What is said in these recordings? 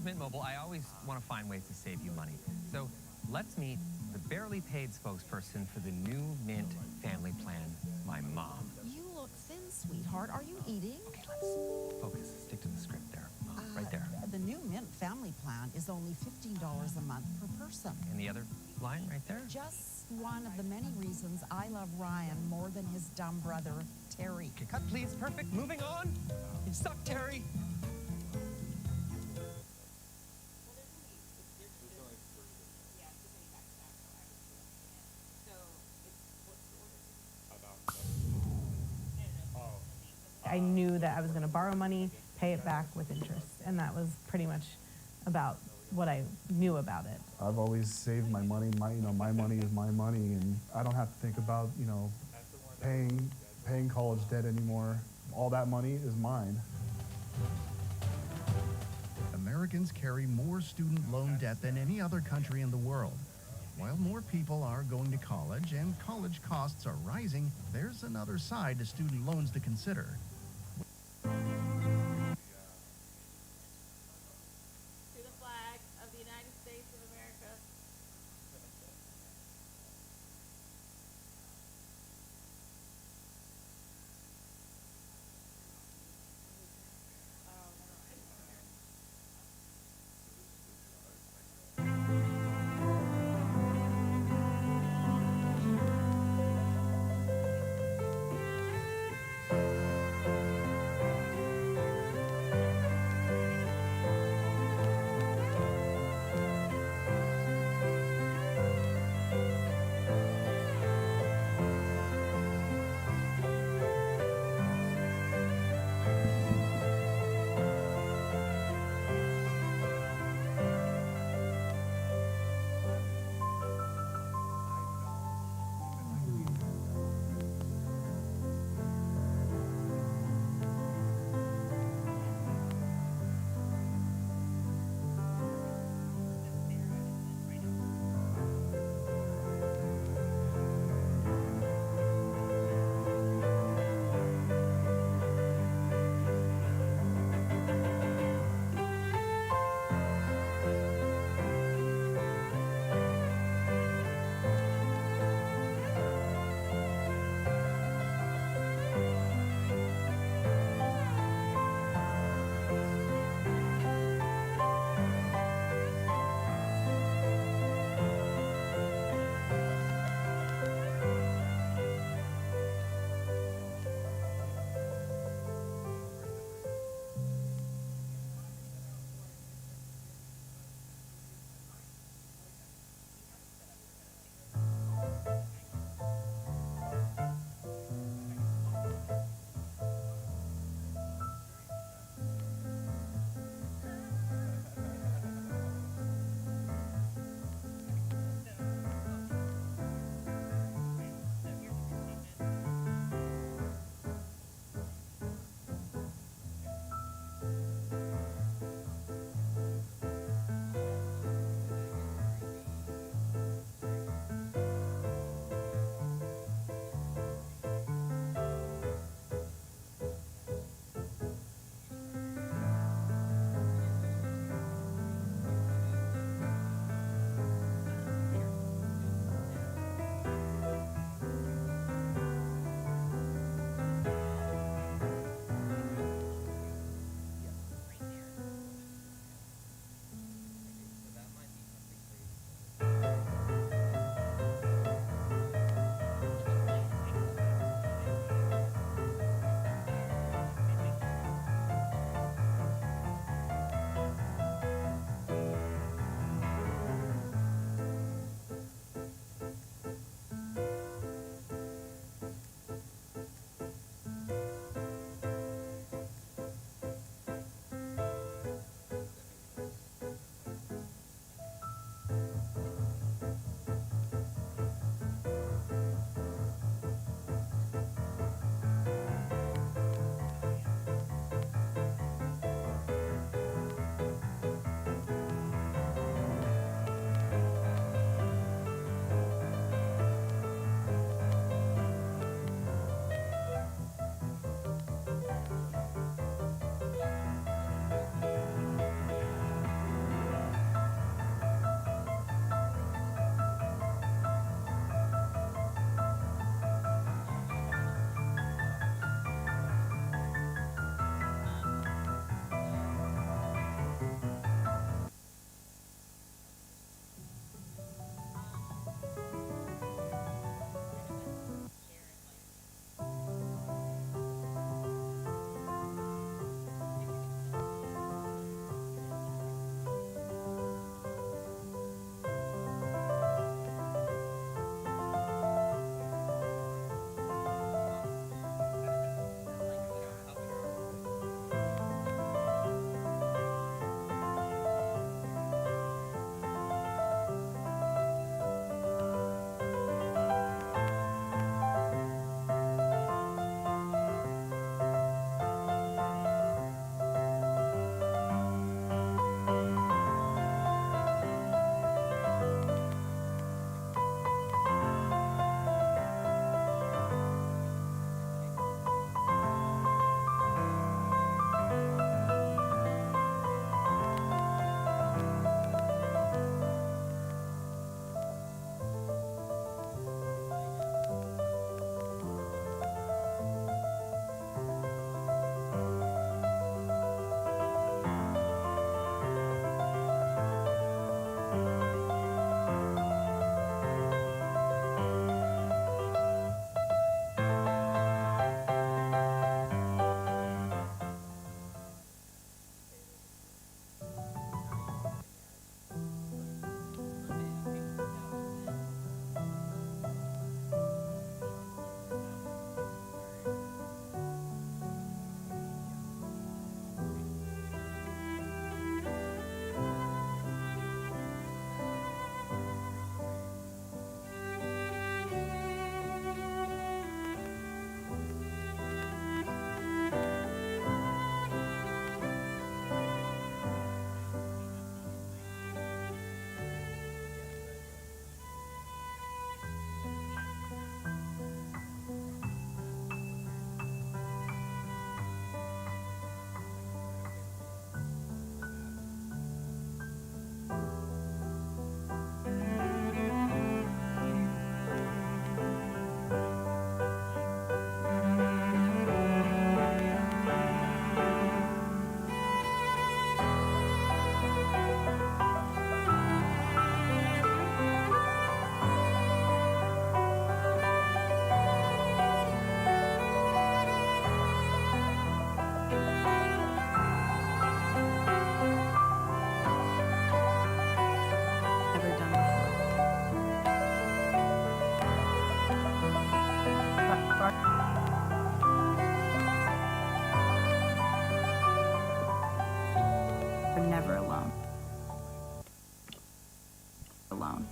of Mint Mobile, I always want to find ways to save you money. So let's meet the barely paid spokesperson for the new Mint family plan, my mom. You look thin, sweetheart. Are you eating? Okay, let's focus. Stick to the script there. Right there. The new Mint family plan is only $15 a month per person. And the other line right there? Just one of the many reasons I love Ryan more than his dumb brother, Terry. Okay, cut please. Perfect. Moving on. You suck, Terry. I knew that I was going to borrow money, pay it back with interest, and that was pretty much about what I knew about it. I've always saved my money. My money is my money, and I don't have to think about, paying college debt anymore. All that money is mine. Americans carry more student loan debt than any other country in the world. While more people are going to college and college costs are rising, there's another side to student loans to consider. To the flag of the United States of America. never alone. Alone.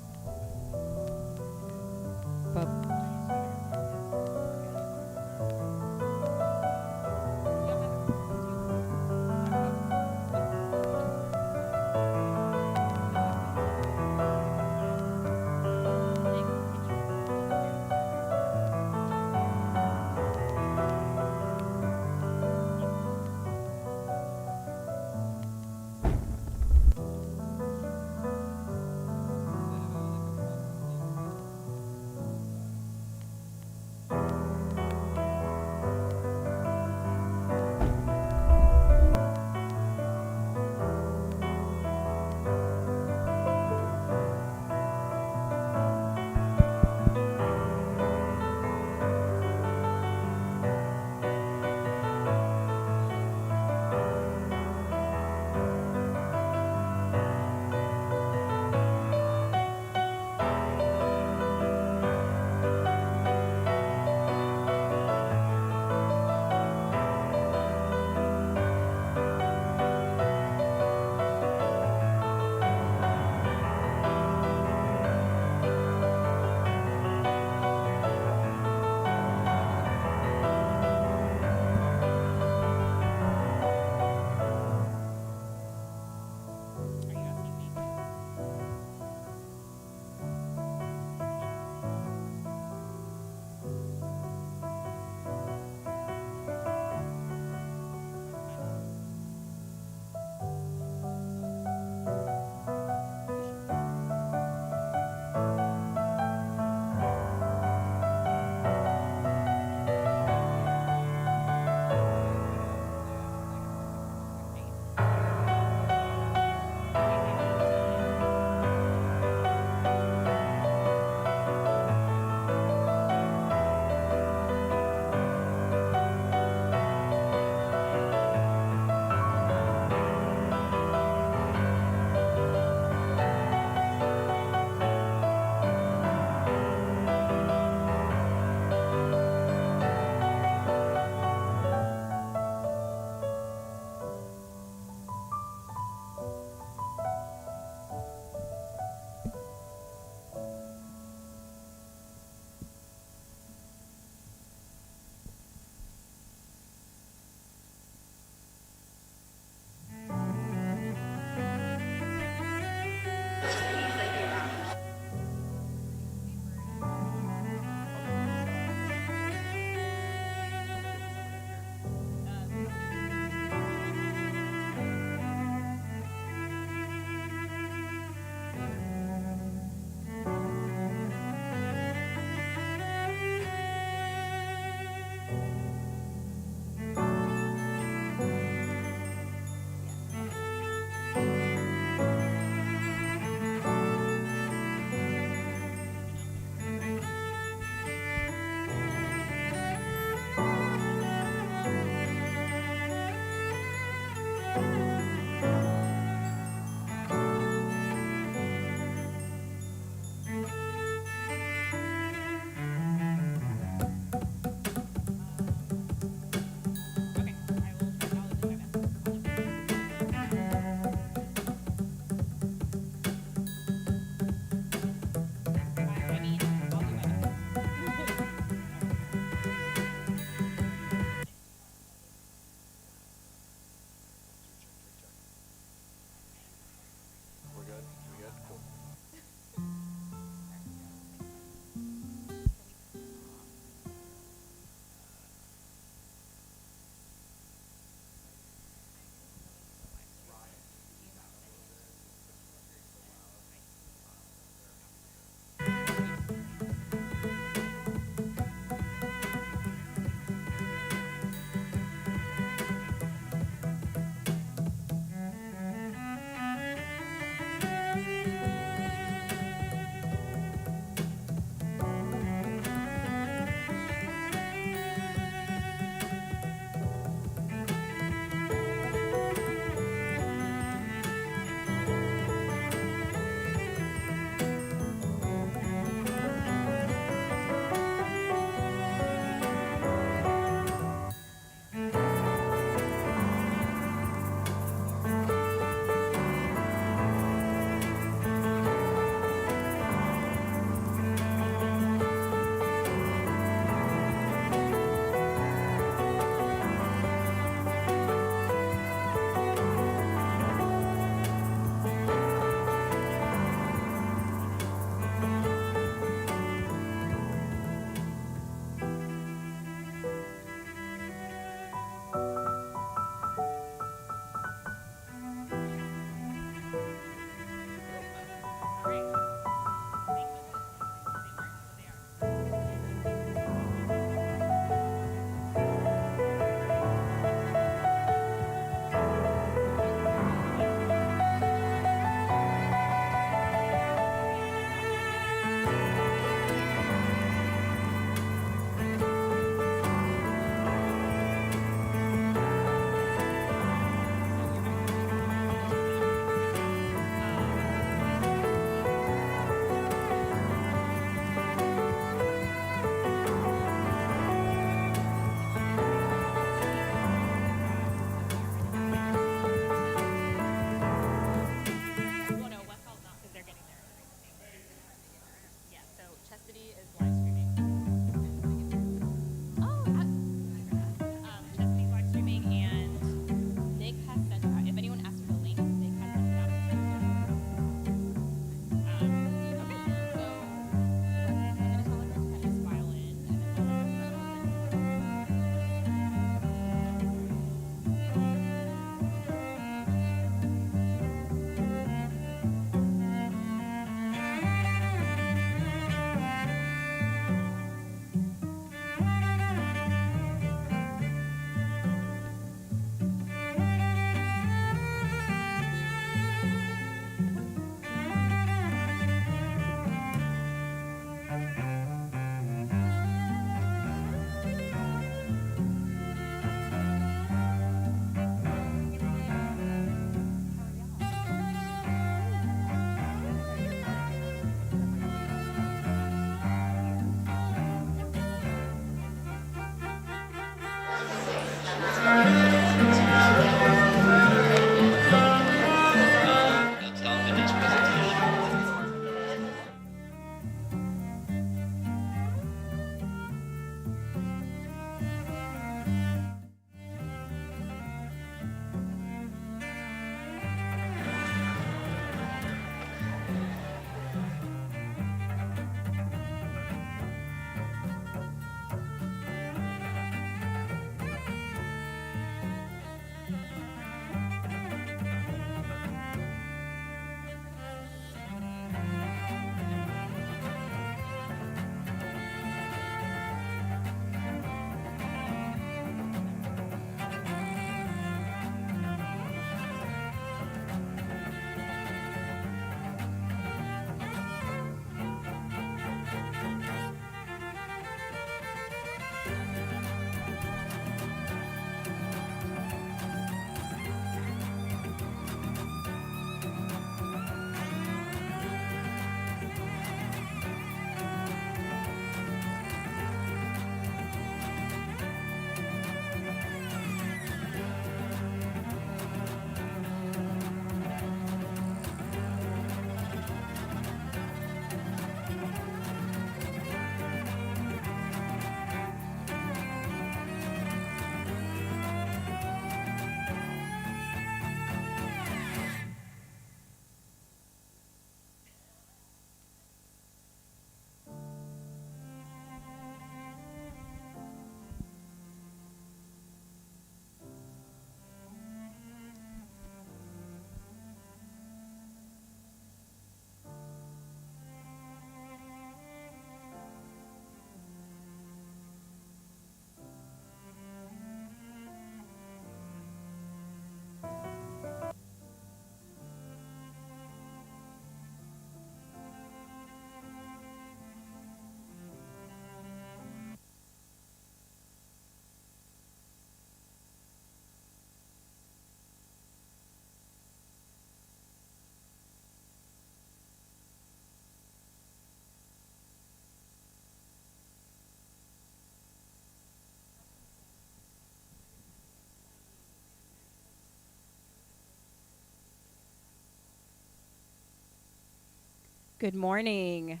Good morning.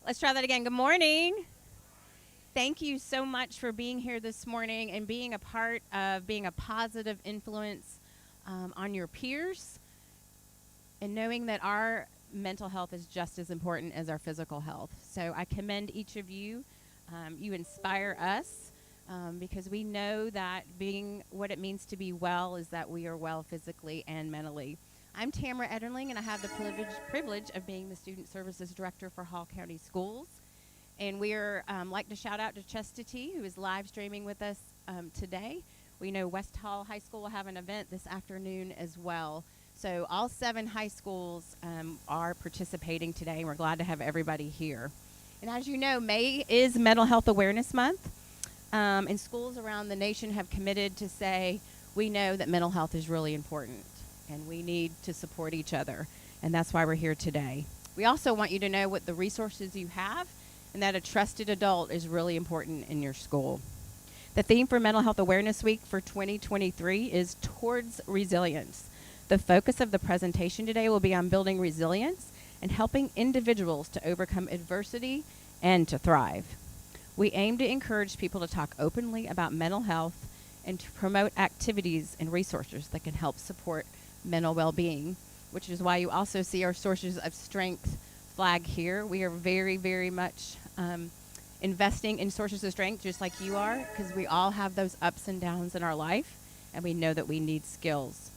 Let's try that again. Good morning. Thank you so much for being here this morning and being a part of being a positive influence on your peers, and knowing that our mental health is just as important as our physical health. So I commend each of you. You inspire us because we know that being what it means to be well is that we are well physically and mentally. I'm Tamara Ederling, and I have the privilege of being the Student Services Director for Hall County Schools. And we're like to shout out to Chastity, who is live streaming with us today. We know West Hall High School will have an event this afternoon as well. So all 7 high schools are participating today, and we're glad to have everybody here. And as you know, May is Mental Health Awareness Month, and schools around the nation have committed to say, we know that mental health is really important, and we need to support each other, and that's why we're here today. We also want you to know what the resources you have, and that a trusted adult is really important in your school. The theme for Mental Health Awareness Week for 2023 is Towards Resilience. The focus of the presentation today will be on building resilience and helping individuals to overcome adversity and to thrive. We aim to encourage people to talk openly about mental health and to promote activities and resources that can help support mental well-being, which is why you also see our sources of strength flag here. We are very, very much investing in sources of strength just like you are, because we all have those ups and downs in our life, and we know that we need skills.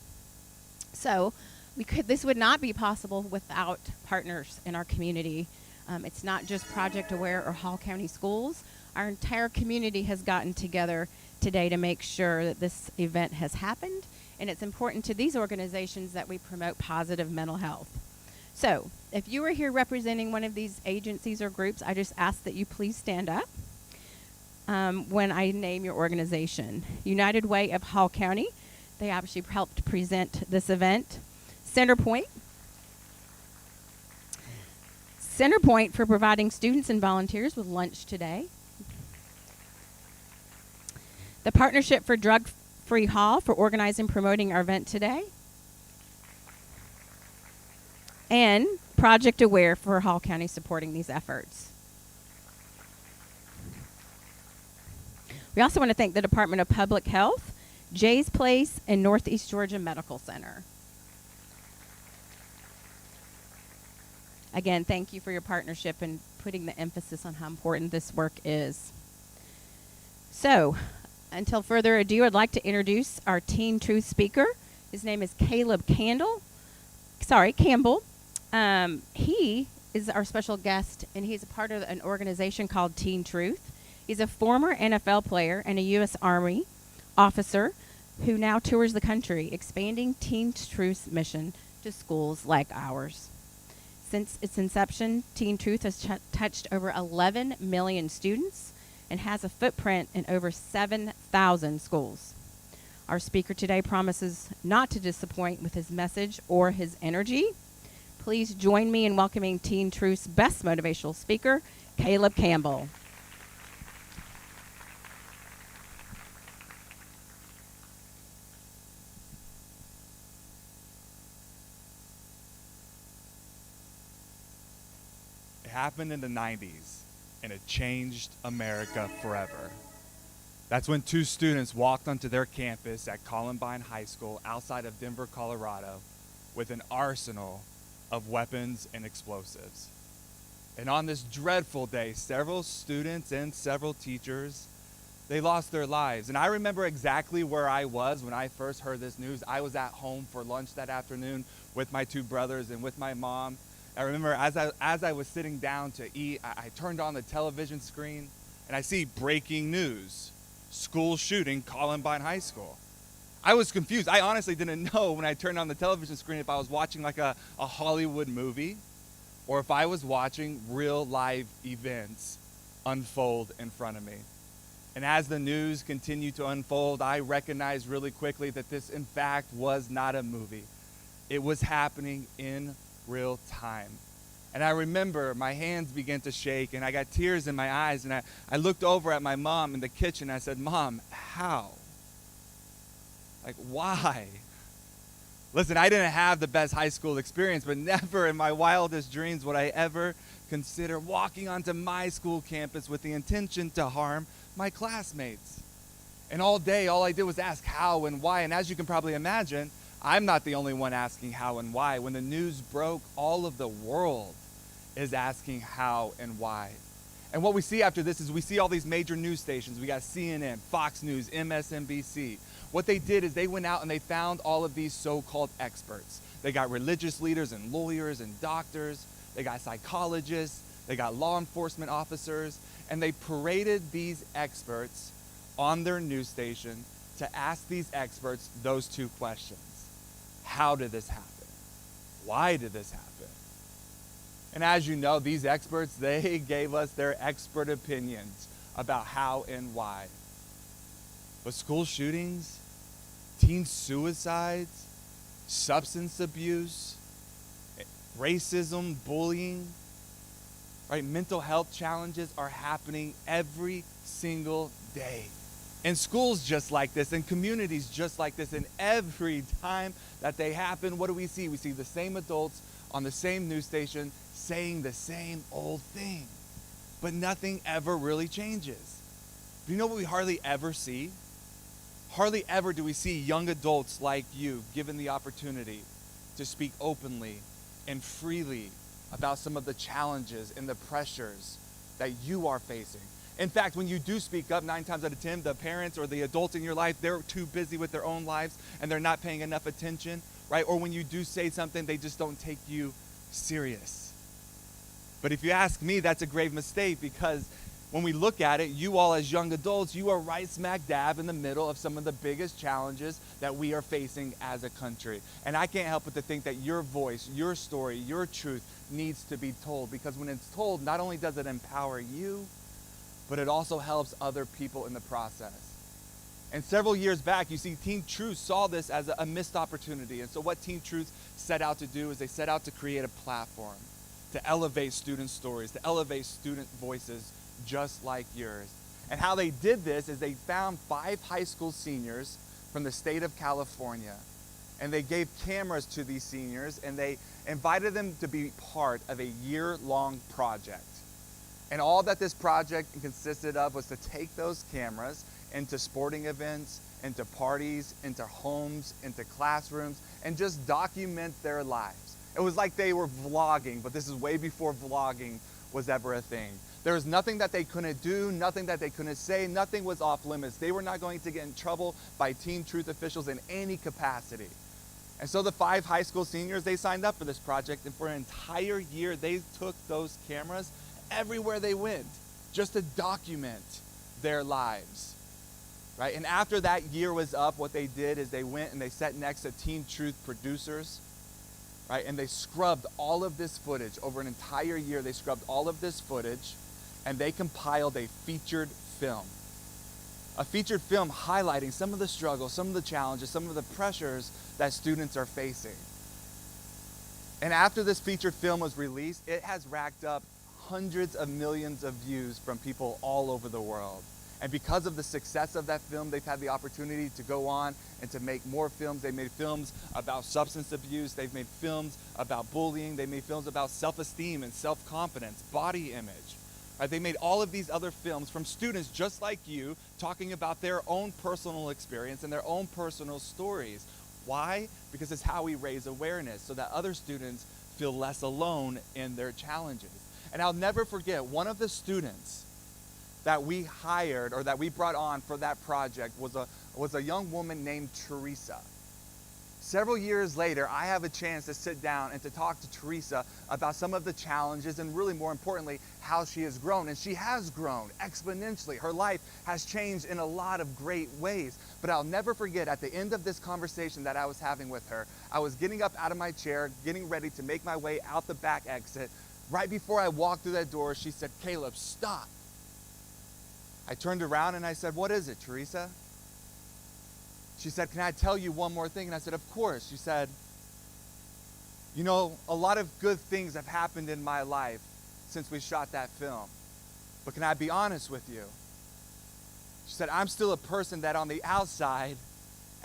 So this would not be possible without partners in our community. It's not just Project Aware or Hall County Schools. Our entire community has gotten together today to make sure that this event has happened, and it's important to these organizations that we promote positive mental health. So if you are here representing one of these agencies or groups, I just ask that you please stand up when I name your organization. United Way of Hall County, they actually helped present this event. Centerpoint for providing students and volunteers with lunch today. The Partnership for Drug-Free Hall for organizing and promoting our event today. And Project Aware for Hall County supporting these efforts. We also want to thank the Department of Public Health, Jay's Place, and Northeast Georgia Medical Center. Again, thank you for your partnership and putting the emphasis on how important this work is. So, until further ado, I'd like to introduce our Teen Truth speaker. His name is Caleb Campbell. He is our special guest, and he's a part of an organization called Teen Truth. He's a former NFL player and a U.S. Army officer who now tours the country, expanding Teen Truth's mission to schools like ours. Since its inception, Teen Truth has touched over 11 million students and has a footprint in over 7,000 schools. Our speaker today promises not to disappoint with his message or his energy. Please join me in welcoming Teen Truth's best motivational speaker, Caleb Campbell. It happened in the 90s, and it changed America forever. That's when 2 students walked onto their campus at Columbine High School outside of Denver, Colorado, with an arsenal of weapons and explosives. And on this dreadful day, several students and several teachers, they lost their lives. And I remember exactly where I was when I first heard this news. I was at home for lunch that afternoon with my 2 brothers and with my mom. I remember as I was sitting down to eat, I turned on the television screen and I see breaking news, school shooting, Columbine High School. I was confused. I honestly didn't know when I turned on the television screen if I was watching like a Hollywood movie or if I was watching real live events unfold in front of me. And as the news continued to unfold, I recognized really quickly that this, in fact, was not a movie. It was happening in real time. And I remember my hands began to shake and I got tears in my eyes, and I looked over at my mom in the kitchen. I said, "Mom, how? Like, why? Listen, I didn't have the best high school experience, but never in my wildest dreams would I ever consider walking onto my school campus with the intention to harm my classmates. And all day, all I did was ask how and why. And as you can probably imagine, I'm not the only one asking how and why. When the news broke, all of the world is asking how and why. And what we see after this is we see all these major news stations. We got CNN, Fox News, MSNBC. What they did is they went out and they found all of these so-called experts. They got religious leaders and lawyers and doctors. They got psychologists. They got law enforcement officers. And they paraded these experts on their news station to ask these experts those two questions. How did this happen? Why did this happen? And as you know, these experts, they gave us their expert opinions about how and why. But school shootings, teen suicides, substance abuse, racism, bullying, right? Mental health challenges are happening every single day. In schools just like this, in communities just like this, and every time that they happen, what do we see? We see the same adults on the same news station saying the same old thing, but nothing ever really changes. Do you know what we hardly ever see? Hardly ever do we see young adults like you given the opportunity to speak openly and freely about some of the challenges and the pressures that you are facing. In fact, when you do speak up, 9 times out of 10, the parents or the adults in your life, they're too busy with their own lives and they're not paying enough attention, right? Or when you do say something, they just don't take you serious. But if you ask me, that's a grave mistake, because when we look at it, you all as young adults, you are right smack dab in the middle of some of the biggest challenges that we are facing as a country. And I can't help but to think that your voice, your story, your truth needs to be told, because when it's told, not only does it empower you, but it also helps other people in the process. And several years back, you see, Teen Truth saw this as a missed opportunity. And so what Teen Truth set out to do is they set out to create a platform to elevate student stories, to elevate student voices just like yours. And how they did this is they found 5 high school seniors from the state of California. And they gave cameras to these seniors and they invited them to be part of a year-long project. And all that this project consisted of was to take those cameras into sporting events, into parties, into homes, into classrooms, and just document their lives. It was like they were vlogging, but this is way before vlogging was ever a thing. There was nothing that they couldn't do, nothing that they couldn't say, nothing was off limits. They were not going to get in trouble by Teen Truth officials in any capacity. And so the 5 high school seniors, they signed up for this project, and for an entire year, they took those cameras everywhere they went just to document their lives, right? And after that year was up, what they did is they went and they sat next to Teen Truth producers, right? And they scrubbed all of this footage over an entire year. They scrubbed all of this footage and they compiled a featured film. A featured film highlighting some of the struggles, some of the challenges, some of the pressures that students are facing. And after this featured film was released, it has racked up hundreds of millions of views from people all over the world. And because of the success of that film, they've had the opportunity to go on and to make more films. They made films about substance abuse. They've made films about bullying. They made films about self-esteem and self-confidence, body image. Right? They made all of these other films from students just like you, talking about their own personal experience and their own personal stories. Why? Because it's how we raise awareness so that other students feel less alone in their challenges. And I'll never forget, one of the students that we hired or that we brought on for that project was a young woman named Teresa. Several years later, I have a chance to sit down and to talk to Teresa about some of the challenges and really more importantly, how she has grown. And she has grown exponentially. Her life has changed in a lot of great ways. But I'll never forget, at the end of this conversation that I was having with her, I was getting up out of my chair, getting ready to make my way out the back exit. Right before I walked through that door, she said, "Caleb, stop." I turned around and I said, "What is it, Teresa?" She said, "Can I tell you one more thing?" And I said, "Of course." She said, "You know, a lot of good things have happened in my life since we shot that film. But can I be honest with you?" She said, "I'm still a person that on the outside,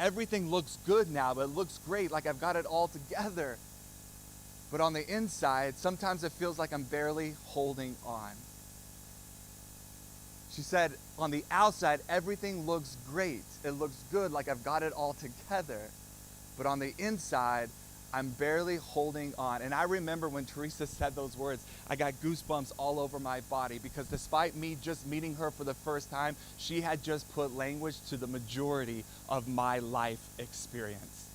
everything looks good now, but it looks great, like I've got it all together. But on the inside, sometimes it feels like I'm barely holding on. She said, on the outside, everything looks great. It looks good, like I've got it all together. But on the inside, I'm barely holding on. And I remember when Teresa said those words, I got goosebumps all over my body, because despite me just meeting her for the first time, she had just put language to the majority of my life experience.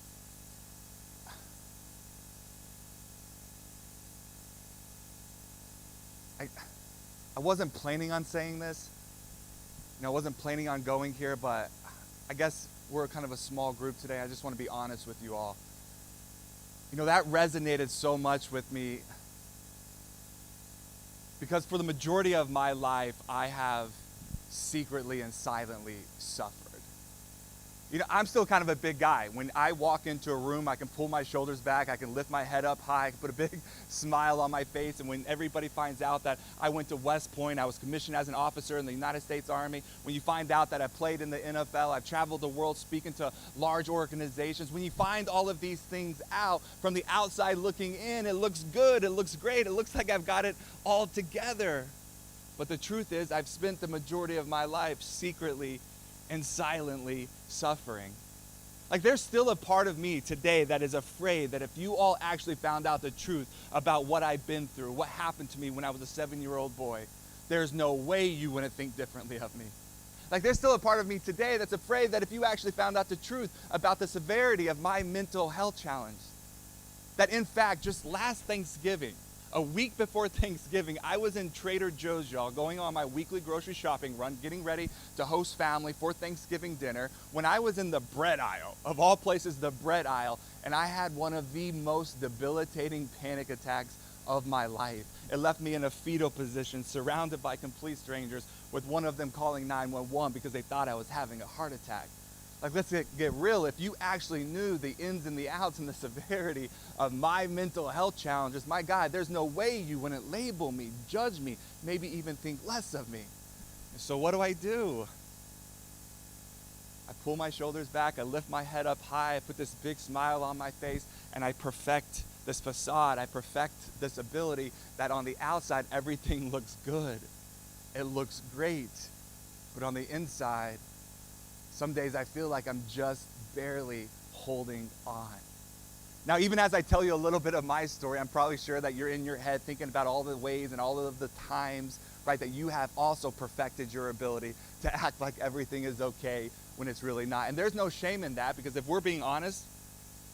I wasn't planning on saying this. I wasn't planning on going here, but I guess we're kind of a small group today. I just want to be honest with you all. That resonated so much with me, because for the majority of my life, I have secretly and silently suffered. I'm still kind of a big guy. When I walk into a room, I can pull my shoulders back, I can lift my head up high, I can put a big smile on my face, and when everybody finds out that I went to West Point, I was commissioned as an officer in the United States Army, when you find out that I played in the NFL, I've traveled the world speaking to large organizations, when you find all of these things out from the outside looking in, it looks good, it looks great, it looks like I've got it all together. But the truth is, I've spent the majority of my life secretly and silently suffering. Like, there's still a part of me today that is afraid that if you all actually found out the truth about what I've been through, what happened to me when I was a 7-year-old boy, there's no way you wouldn't think differently of me. Like, there's still a part of me today that's afraid that if you actually found out the truth about the severity of my mental health challenge, that in fact, just last Thanksgiving, a week before Thanksgiving, I was in Trader Joe's, y'all, going on my weekly grocery shopping run, getting ready to host family for Thanksgiving dinner, when I was in the bread aisle, of all places, the bread aisle, and I had one of the most debilitating panic attacks of my life. It left me in a fetal position, surrounded by complete strangers, with one of them calling 911 because they thought I was having a heart attack. Like, let's get real. If you actually knew the ins and the outs and the severity of my mental health challenges, my God, there's no way you wouldn't label me, judge me, maybe even think less of me. And so what do? I pull my shoulders back, I lift my head up high, I put this big smile on my face, and I perfect this facade, I perfect this ability that on the outside, everything looks good. It looks great. But on the inside, some days I feel like I'm just barely holding on. Now, even as I tell you a little bit of my story, I'm probably sure that you're in your head thinking about all the ways and all of the times, right, that you have also perfected your ability to act like everything is okay when it's really not. And there's no shame in that, because if we're being honest,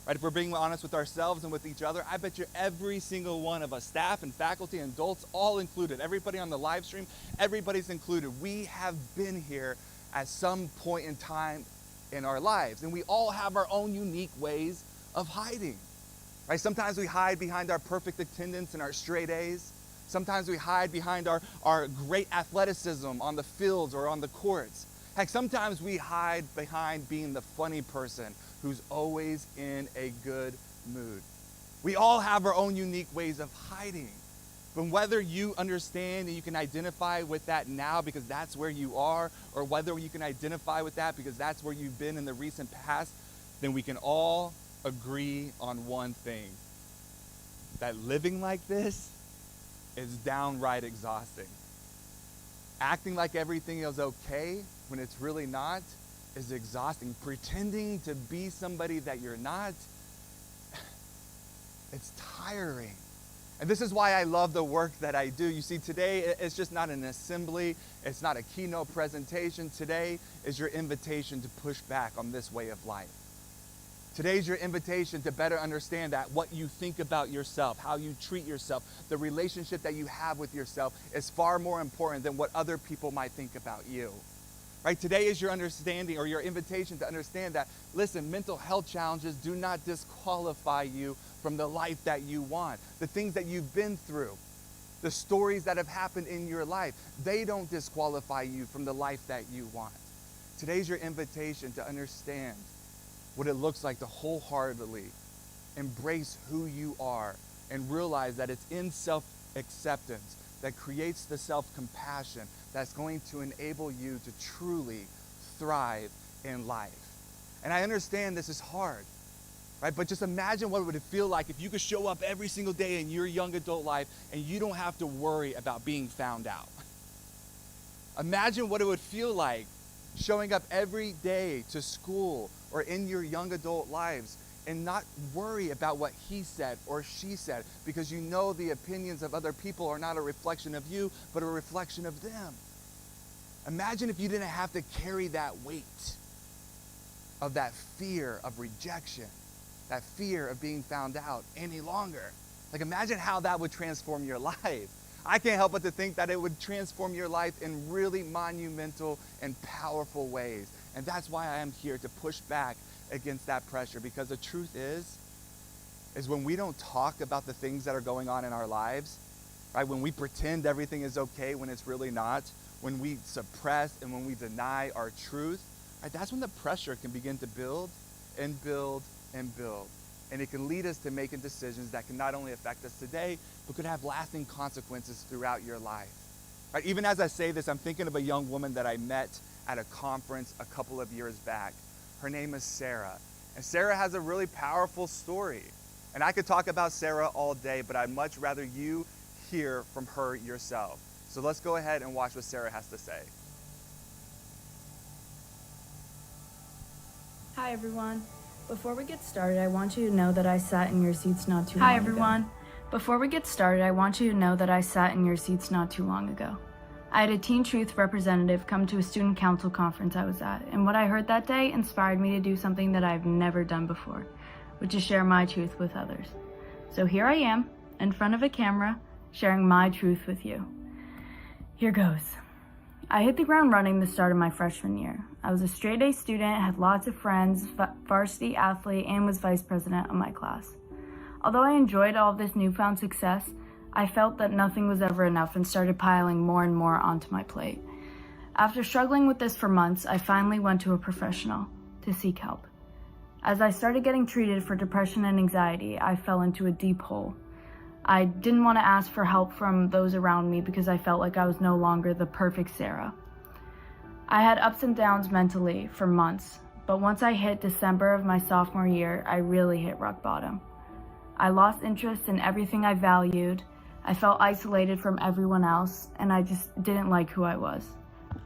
right, if we're being honest with ourselves and with each other, I bet you every single one of us, staff and faculty and adults, all included, everybody on the live stream, everybody's included, we have been here at some point in time in our lives. And we all have our own unique ways of hiding, right? Sometimes we hide behind our perfect attendance and our straight A's. Sometimes we hide behind our great athleticism on the fields or on the courts. Heck, sometimes we hide behind being the funny person who's always in a good mood. We all have our own unique ways of hiding. But whether you understand and you can identify with that now because that's where you are, or whether you can identify with that because that's where you've been in the recent past, then we can all agree on one thing: that living like this is downright exhausting. Acting like everything is okay when it's really not is exhausting. Pretending to be somebody that you're not, it's tiring. And this is why I love the work that I do. You see, today it's just not an assembly. It's not a keynote presentation. Today is your invitation to push back on this way of life. Today's your invitation to better understand that what you think about yourself, how you treat yourself, the relationship that you have with yourself is far more important than what other people might think about you. Right? Today is your understanding, or your invitation to understand that, listen, mental health challenges do not disqualify you from the life that you want. The things that you've been through, the stories that have happened in your life, they don't disqualify you from the life that you want. Today's your invitation to understand what it looks like to wholeheartedly embrace who you are and realize that it's in self-acceptance that creates the self-compassion that's going to enable you to truly thrive in life. And I understand this is hard, right? But just imagine what it would feel like if you could show up every single day in your young adult life and you don't have to worry about being found out. Imagine what it would feel like showing up every day to school or in your young adult lives and not worry about what he said or she said, because you know the opinions of other people are not a reflection of you, but a reflection of them. Imagine if you didn't have to carry that weight of that fear of rejection, that fear of being found out any longer. Like, imagine how that would transform your life. I can't help but to think that it would transform your life in really monumental and powerful ways. And that's why I am here to push back against that pressure, because the truth is when we don't talk about the things that are going on in our lives, right? When we pretend everything is okay when it's really not, when we suppress and when we deny our truth, right? That's when the pressure can begin to build and build and build. And it can lead us to making decisions that can not only affect us today, but could have lasting consequences throughout your life. Right? Even as I say this, I'm thinking of a young woman that I met at a conference a couple of years back. Her name is Sarah. And Sarah has a really powerful story. And I could talk about Sarah all day, but I'd much rather you hear from her yourself. So let's go ahead and watch what Sarah has to say. Hi everyone. Before we get started, I want you to know that I sat in your seats not too long ago. Hi everyone. Before we get started, I want you to know that I sat in your seats not too long ago. I had a Teen Truth representative come to a student council conference I was at, and what I heard that day inspired me to do something that I've never done before, which is share my truth with others. So here I am, in front of a camera, sharing my truth with you. Here goes. I hit the ground running the start of my freshman year. I was a straight-A student, had lots of friends, varsity athlete, and was vice president of my class. Although I enjoyed all of this newfound success, I felt that nothing was ever enough and started piling more and more onto my plate. After struggling with this for months, I finally went to a professional to seek help. As I started getting treated for depression and anxiety, I fell into a deep hole. I didn't want to ask for help from those around me because I felt like I was no longer the perfect Sarah. I had ups and downs mentally for months, but once I hit December of my sophomore year, I really hit rock bottom. I lost interest in everything I valued. I felt isolated from everyone else, and I just didn't like who I was.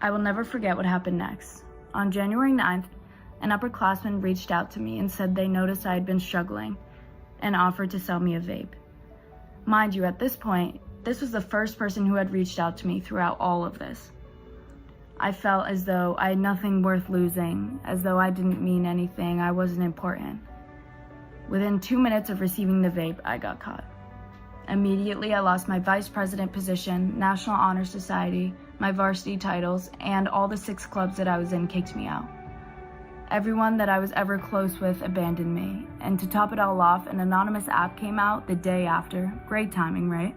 I will never forget what happened next. On January 9th, an upperclassman reached out to me and said they noticed I had been struggling and offered to sell me a vape. Mind you, at this point, this was the first person who had reached out to me throughout all of this. I felt as though I had nothing worth losing, as though I didn't mean anything, I wasn't important. Within 2 minutes of receiving the vape, I got caught. Immediately, I lost my vice president position, National Honor Society, my varsity titles, and all the 6 clubs that I was in kicked me out. Everyone that I was ever close with abandoned me, and to top it all off, an anonymous app came out the day after, great timing, right?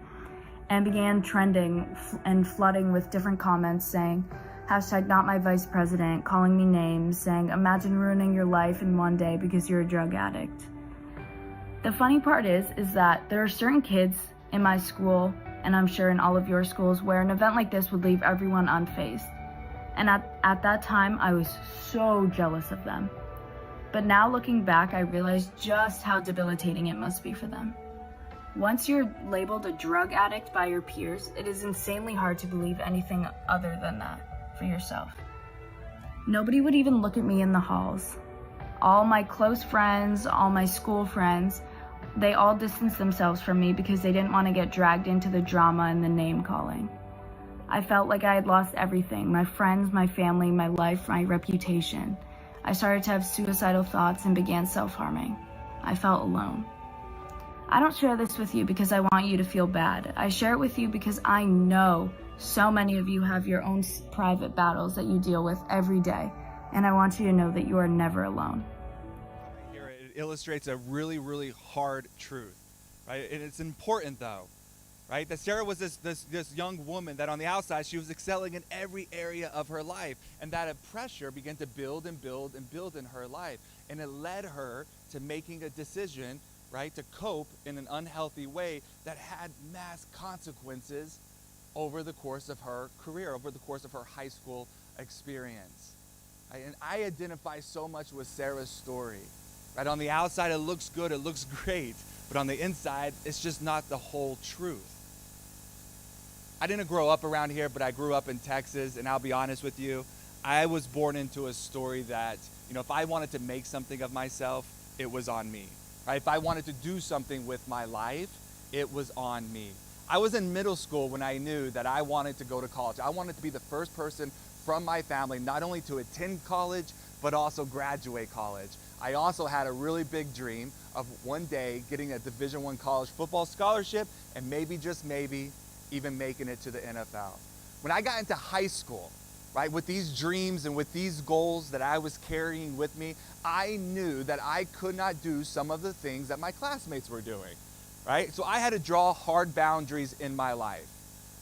And began trending and flooding with different comments saying, #not my vice president, calling me names, saying, imagine ruining your life in one day because you're a drug addict. The funny part is that there are certain kids in my school, and I'm sure in all of your schools, where an event like this would leave everyone unfazed. And at that time, I was so jealous of them. But now looking back, I realize just how debilitating it must be for them. Once you're labeled a drug addict by your peers, it is insanely hard to believe anything other than that for yourself. Nobody would even look at me in the halls. All my close friends, all my school friends, they all distanced themselves from me because they didn't want to get dragged into the drama and the name calling. I felt like I had lost everything, my friends, my family, my life, my reputation. I started to have suicidal thoughts and began self-harming. I felt alone. I don't share this with you because I want you to feel bad. I share it with you because I know so many of you have your own private battles that you deal with every day, and I want you to know that you are never alone. Here it illustrates a really, really hard truth, right? And it's important though. Right? That Sarah was this young woman that on the outside, she was excelling in every area of her life. And that pressure began to build and build and build in her life. And it led her to making a decision, right, to cope in an unhealthy way that had mass consequences over the course of her career, over the course of her high school experience. Right? And I identify so much with Sarah's story. Right? On the outside, it looks good, it looks great, but on the inside, it's just not the whole truth. I didn't grow up around here, but I grew up in Texas, and I'll be honest with you, I was born into a story that, if I wanted to make something of myself, it was on me. Right? If I wanted to do something with my life, it was on me. I was in middle school when I knew that I wanted to go to college. I wanted to be the first person from my family not only to attend college, but also graduate college. I also had a really big dream of one day getting a Division I college football scholarship and maybe, just maybe, even making it to the NFL. When I got into high school, right, with these dreams and with these goals that I was carrying with me, I knew that I could not do some of the things that my classmates were doing, right? So I had to draw hard boundaries in my life,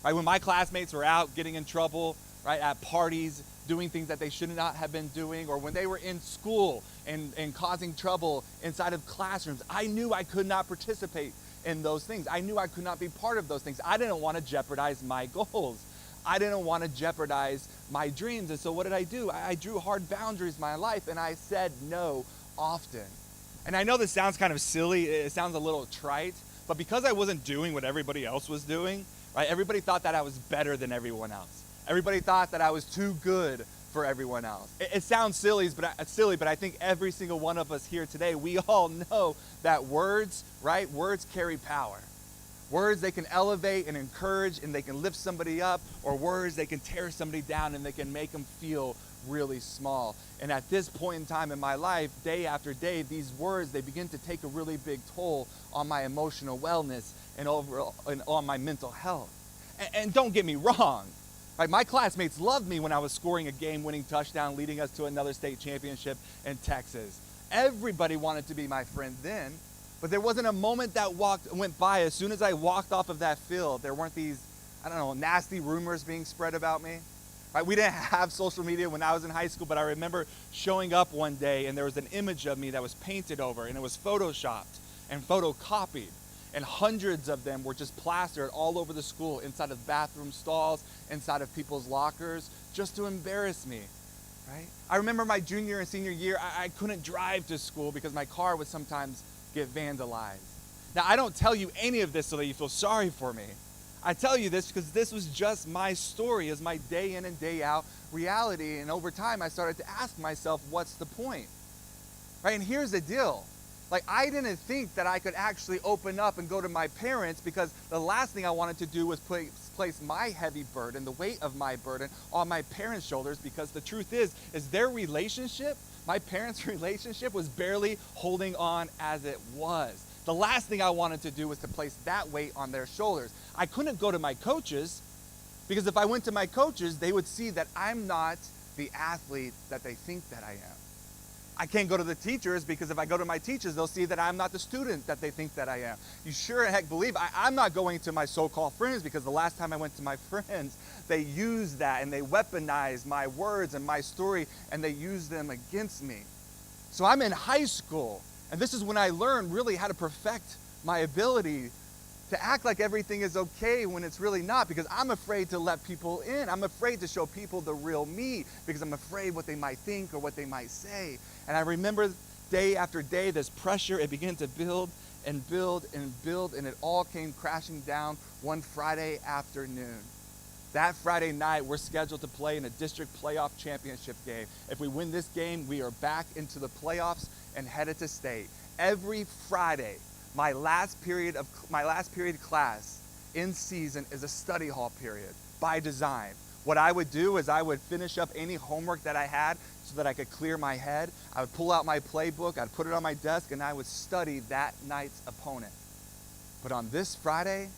right? When my classmates were out getting in trouble, right, at parties, doing things that they should not have been doing, or when they were in school and causing trouble inside of classrooms, I knew I could not participate in those things. I knew I could not be part of those things. I didn't want to jeopardize my goals. I didn't want to jeopardize my dreams. And so what did I do? I drew hard boundaries in my life, and I said no often. And I know this sounds kind of silly. It sounds a little trite, but because I wasn't doing what everybody else was doing, right, everybody thought that I was better than everyone else. Everybody thought that I was too good for everyone else. It sounds silly, but I think every single one of us here today, we all know that words, right? Words carry power. Words, they can elevate and encourage, and they can lift somebody up, or words, they can tear somebody down and they can make them feel really small. And at this point in time in my life, day after day, these words, they begin to take a really big toll on my emotional wellness and overall, and on my mental health. And don't get me wrong, right? My classmates loved me when I was scoring a game-winning touchdown, leading us to another state championship in Texas. Everybody wanted to be my friend then. But there wasn't a moment that went by as soon as I walked off of that field. There weren't these, nasty rumors being spread about me. Right? We didn't have social media when I was in high school, but I remember showing up one day and there was an image of me that was painted over, and it was photoshopped and photocopied. And hundreds of them were just plastered all over the school, inside of bathroom stalls, inside of people's lockers, just to embarrass me. Right? I remember my junior and senior year, I couldn't drive to school because my car would sometimes get vandalized. Now, I don't tell you any of this so that you feel sorry for me. I tell you this because this was just my story, as my day in and day out reality. And over time, I started to ask myself, what's the point? Right? And here's the deal. Like, I didn't think that I could actually open up and go to my parents, because the last thing I wanted to do was place my heavy burden, the weight of my burden, on my parents' shoulders, because the truth is their relationship, my parents' relationship, was barely holding on as it was. The last thing I wanted to do was to place that weight on their shoulders. I couldn't go to my coaches, because if I went to my coaches, they would see that I'm not the athlete that they think that I am. I can't go to the teachers, because if I go to my teachers, they'll see that I'm not the student that they think that I am. You sure heck believe I'm not going to my so-called friends, because the last time I went to my friends, they used that and they weaponized my words and my story, and they used them against me. So I'm in high school, and this is when I learned really how to perfect my ability to act like everything is okay when it's really not, because I'm afraid to let people in. I'm afraid to show people the real me, because I'm afraid what they might think or what they might say. And I remember day after day, this pressure, it began to build and build and build, and it all came crashing down one Friday afternoon. That Friday night, we're scheduled to play in a district playoff championship game. If we win this game, we are back into the playoffs and headed to state. Every Friday, my last period class in season is a study hall period by design. What I would do is I would finish up any homework that I had so that I could clear my head. I would pull out my playbook, I'd put it on my desk, and I would study that night's opponent. But on this Friday,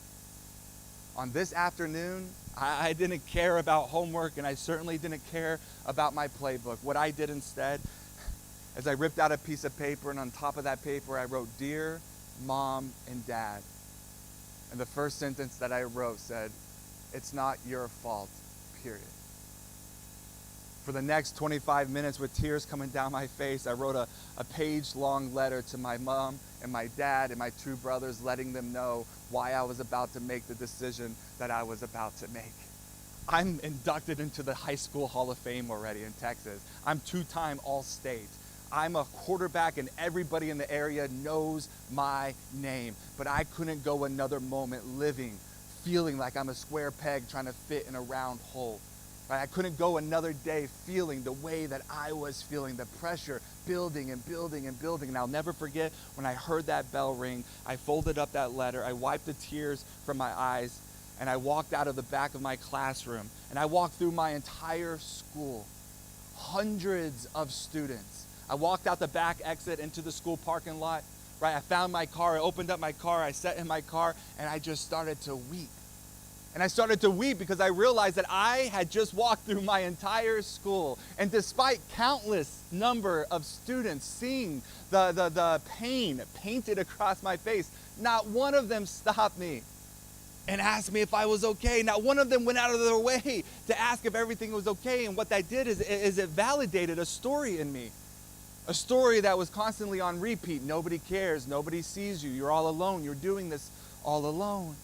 on this afternoon, I didn't care about homework, and I certainly didn't care about my playbook. What I did instead is I ripped out a piece of paper, and on top of that paper I wrote, "Dear Mom and Dad." And the first sentence that I wrote said, "It's not your fault, period." For the next 25 minutes, with tears coming down my face, I wrote a page-long letter to my mom and my dad and my two brothers, letting them know why I was about to make the decision that I was about to make. I'm inducted into the High School Hall of Fame already in Texas. I'm two-time All-State. I'm a quarterback and everybody in the area knows my name. But I couldn't go another moment living, feeling like I'm a square peg trying to fit in a round hole. Right? I couldn't go another day feeling the way that I was feeling, the pressure building and building and building. And I'll never forget when I heard that bell ring, I folded up that letter, I wiped the tears from my eyes, and I walked out of the back of my classroom. And I walked through my entire school, hundreds of students. I walked out the back exit into the school parking lot, right? I found my car, I opened up my car, I sat in my car, and I just started to weep. And I started to weep because I realized that I had just walked through my entire school. And despite countless number of students seeing the pain painted across my face, not one of them stopped me and asked me if I was okay. Not one of them went out of their way to ask if everything was okay. And what that did is it validated a story in me. A story that was constantly on repeat. Nobody cares. Nobody sees you. You're all alone. You're doing this all alone.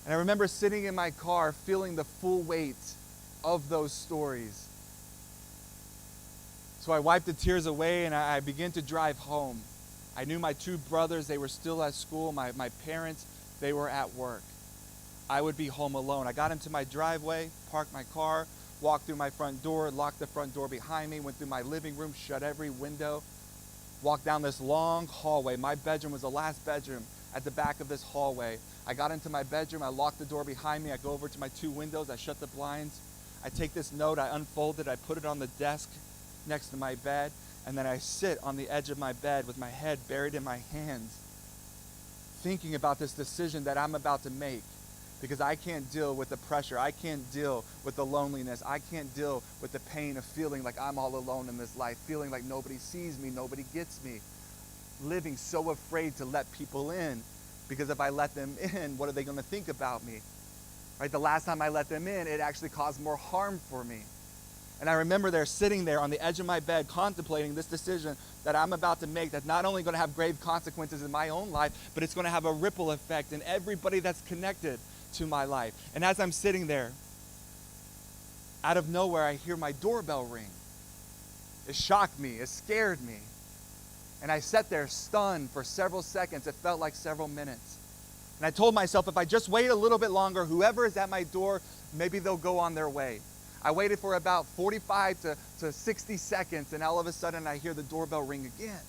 And I remember sitting in my car feeling the full weight of those stories. So I wiped the tears away and I began to drive home. I knew my two brothers, they were still at school. My parents, they were at work. I would be home alone. I got into my driveway, parked my car, walked through my front door, locked the front door behind me, went through my living room, shut every window, walked down this long hallway. My bedroom was the last bedroom at the back of this hallway. I got into my bedroom, I locked the door behind me, I go over to my two windows, I shut the blinds, I take this note, I unfold it, I put it on the desk next to my bed, and then I sit on the edge of my bed with my head buried in my hands, thinking about this decision that I'm about to make. Because I can't deal with the pressure, I can't deal with the loneliness, I can't deal with the pain of feeling like I'm all alone in this life, feeling like nobody sees me, nobody gets me, living so afraid to let people in, because if I let them in, what are they going to think about me? Right? The last time I let them in, it actually caused more harm for me. And I remember they're sitting there on the edge of my bed contemplating this decision that I'm about to make that's not only going to have grave consequences in my own life, but it's going to have a ripple effect in everybody that's connected to my life. And as I'm sitting there, out of nowhere, I hear my doorbell ring. It shocked me. It scared me. And I sat there stunned for several seconds. It felt like several minutes. And I told myself, if I just wait a little bit longer, whoever is at my door, maybe they'll go on their way. I waited for about 45 to 60 seconds, and all of a sudden I hear the doorbell ring again.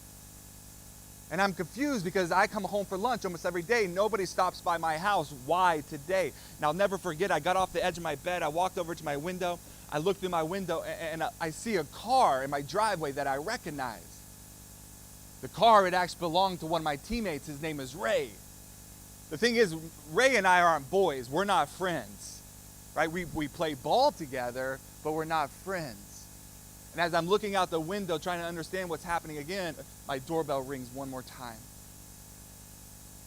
And I'm confused because I come home for lunch almost every day. Nobody stops by my house. Why today? And I'll never forget, I got off the edge of my bed. I walked over to my window. I looked through my window, and I see a car in my driveway that I recognize. The car, it actually belonged to one of my teammates. His name is Ray. The thing is, Ray and I aren't boys. We're not friends, right? We play ball together, but we're not friends. And as I'm looking out the window trying to understand what's happening again, my doorbell rings one more time.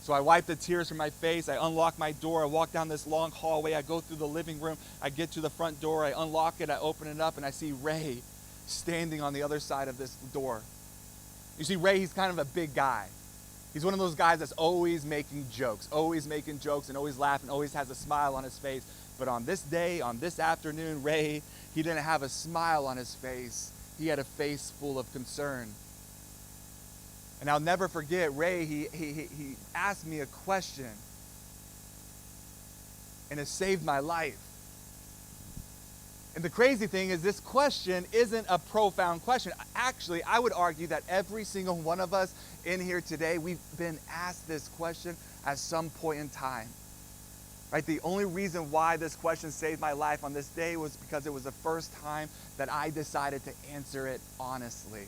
So I wipe the tears from my face. I unlock my door. I walk down this long hallway. I go through the living room. I get to the front door. I unlock it. I open it up, and I see Ray standing on the other side of this door. You see, Ray, he's kind of a big guy. He's one of those guys that's always making jokes and always laughing, always has a smile on his face. But on this day, on this afternoon, Ray, he didn't have a smile on his face. He had a face full of concern. And I'll never forget, Ray, he asked me a question. And it saved my life. And the crazy thing is, this question isn't a profound question. Actually, I would argue that every single one of us in here today, we've been asked this question at some point in time. Right? The only reason why this question saved my life on this day was because it was the first time that I decided to answer it honestly.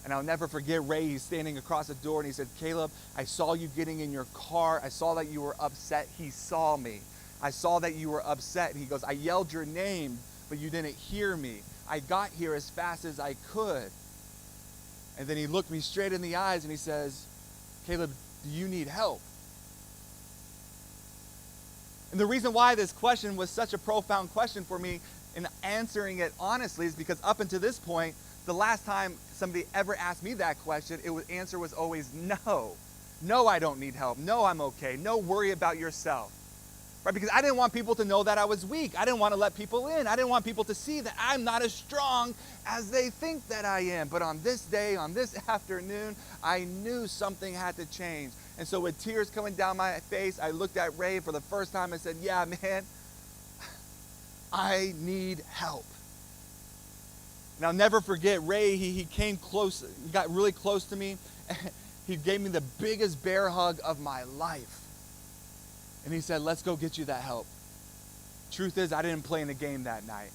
And I'll never forget Ray, he's standing across the door, and he said, "Caleb, I saw you getting in your car. I saw that you were upset." He saw me. I saw that you were upset. And he goes, "I yelled your name, but you didn't hear me. I got here as fast as I could." And then he looked me straight in the eyes and he says, "Caleb, do you need help?" And the reason why this question was such a profound question for me in answering it honestly is because up until this point, the last time somebody ever asked me that question, answer was always no. No, I don't need help. No, I'm okay. No, worry about yourself. right? Because I didn't want people to know that I was weak. I didn't want to let people in. I didn't want people to see that I'm not as strong as they think that I am. But on this day, on this afternoon, I knew something had to change. And so with tears coming down my face, I looked at Ray for the first time and said, yeah, man, I need help. And I'll never forget Ray, he came close, he got really close to me. He gave me the biggest bear hug of my life. And he said, let's go get you that help. Truth is, I didn't play in the game that night.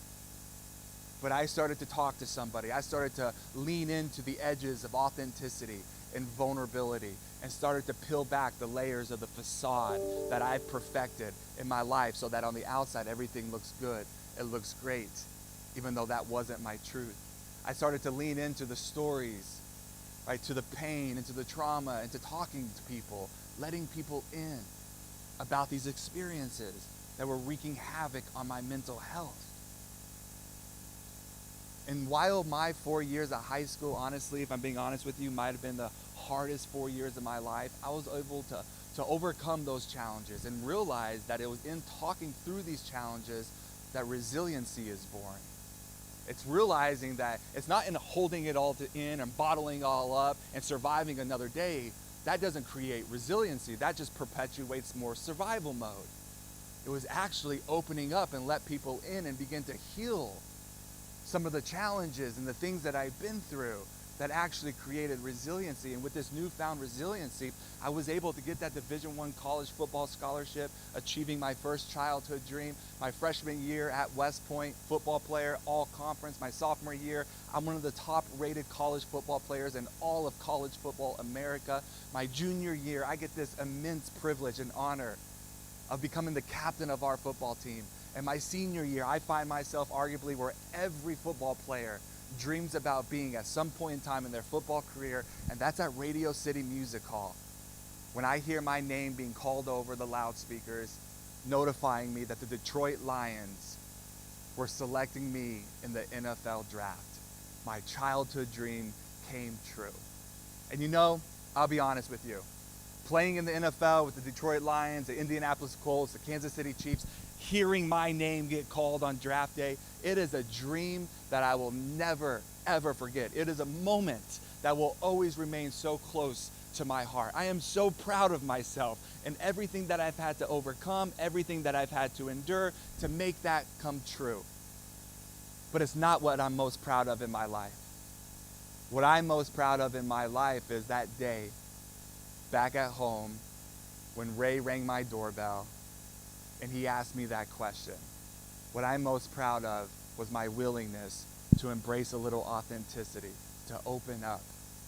But I started to talk to somebody. I started to lean into the edges of authenticity and vulnerability and started to peel back the layers of the facade that I've perfected in my life so that on the outside everything looks good, it looks great, even though that wasn't my truth. I started to lean into the stories, right, to the pain, into the trauma, into talking to people, letting people in about these experiences that were wreaking havoc on my mental health. And while my 4 years at high school, honestly, if I'm being honest with you, might have been the hardest 4 years of my life, I was able to overcome those challenges and realize that it was in talking through these challenges that resiliency is born. It's realizing that it's not in holding it all in and bottling it all up and surviving another day. That doesn't create resiliency. That just perpetuates more survival mode. It was actually opening up and let people in and begin to heal some of the challenges and the things that I've been through that actually created resiliency. And with this newfound resiliency, I was able to get that Division I college football scholarship, achieving my first childhood dream. My freshman year at West Point, football player, all conference. My sophomore year, I'm one of the top rated college football players in all of college football America. My junior year, I get this immense privilege and honor of becoming the captain of our football team. And my senior year, I find myself arguably where every football player dreams about being at some point in time in their football career, and that's at Radio City Music Hall. When I hear my name being called over the loudspeakers, notifying me that the Detroit Lions were selecting me in the NFL draft, my childhood dream came true. And you know, I'll be honest with you, playing in the NFL with the Detroit Lions, the Indianapolis Colts, the Kansas City Chiefs, hearing my name get called on draft day, it is a dream that I will never, ever forget. It is a moment that will always remain so close to my heart. I am so proud of myself and everything that I've had to overcome, everything that I've had to endure to make that come true. But it's not what I'm most proud of in my life. What I'm most proud of in my life is that day back at home when Ray rang my doorbell and he asked me that question. What I'm most proud of was my willingness to embrace a little authenticity, to open up,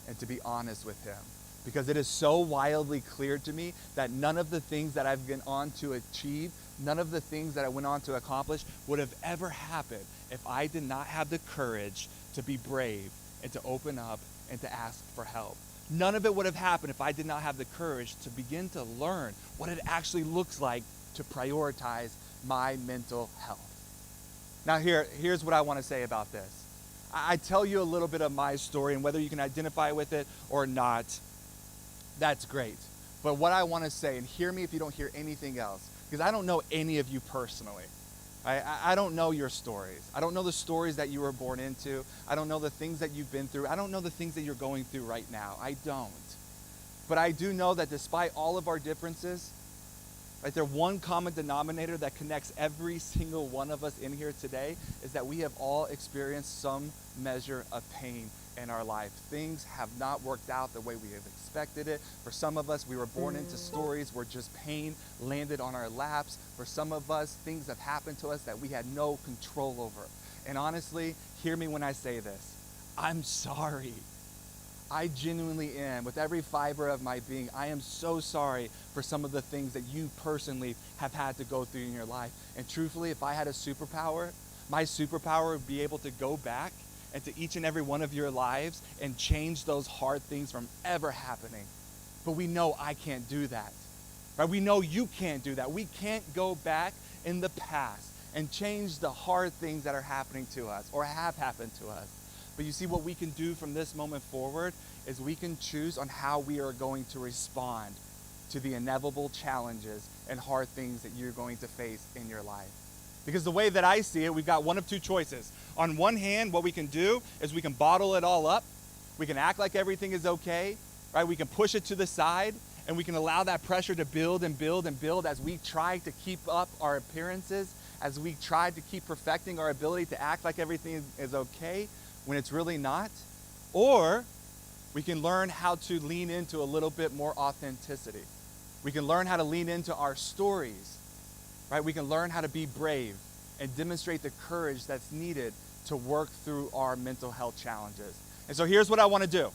and to be honest with him. Because it is so wildly clear to me that none of the things that I've been on to achieve, none of the things that I went on to accomplish would have ever happened if I did not have the courage to be brave and to open up and to ask for help. None of it would have happened if I did not have the courage to begin to learn what it actually looks like to prioritize my mental health. Now here's what I want to say about this. I tell you a little bit of my story, and whether you can identify with it or not, that's great. But what I want to say, and hear me if you don't hear anything else, because I don't know any of you personally. I don't know your stories. I don't know the stories that you were born into. I don't know the things that you've been through. I don't know the things that you're going through right now. I don't. But I do know that despite all of our differences, right, there's one common denominator that connects every single one of us in here today is that we have all experienced some measure of pain in our life. Things have not worked out the way we have expected it. For some of us, we were born into stories where just pain landed on our laps. For some of us, things have happened to us that we had no control over. And honestly, hear me when I say this. I'm sorry. I genuinely am. With every fiber of my being, I am so sorry for some of the things that you personally have had to go through in your life. And truthfully, if I had a superpower, my superpower would be able to go back into each and every one of your lives and change those hard things from ever happening. But we know I can't do that. Right? We know you can't do that. We can't go back in the past and change the hard things that are happening to us or have happened to us. But you see, what we can do from this moment forward is we can choose on how we are going to respond to the inevitable challenges and hard things that you're going to face in your life. Because the way that I see it, we've got one of two choices. On one hand, what we can do is we can bottle it all up. We can act like everything is okay, right? We can push it to the side, and we can allow that pressure to build and build and build as we try to keep up our appearances, as we try to keep perfecting our ability to act like everything is okay when it's really not. Or we can learn how to lean into a little bit more authenticity. We can learn how to lean into our stories, right? We can learn how to be brave and demonstrate the courage that's needed to work through our mental health challenges. And so here's what I want to do.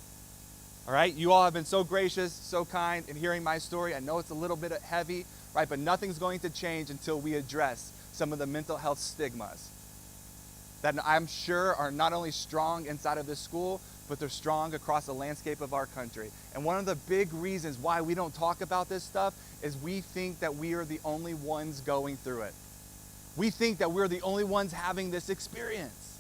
All right, you all have been so gracious, so kind in hearing my story. I know it's a little bit heavy, right? But nothing's going to change until we address some of the mental health stigmas that I'm sure are not only strong inside of this school, but they're strong across the landscape of our country. And one of the big reasons why we don't talk about this stuff is we think that we are the only ones going through it. We think that we're the only ones having this experience.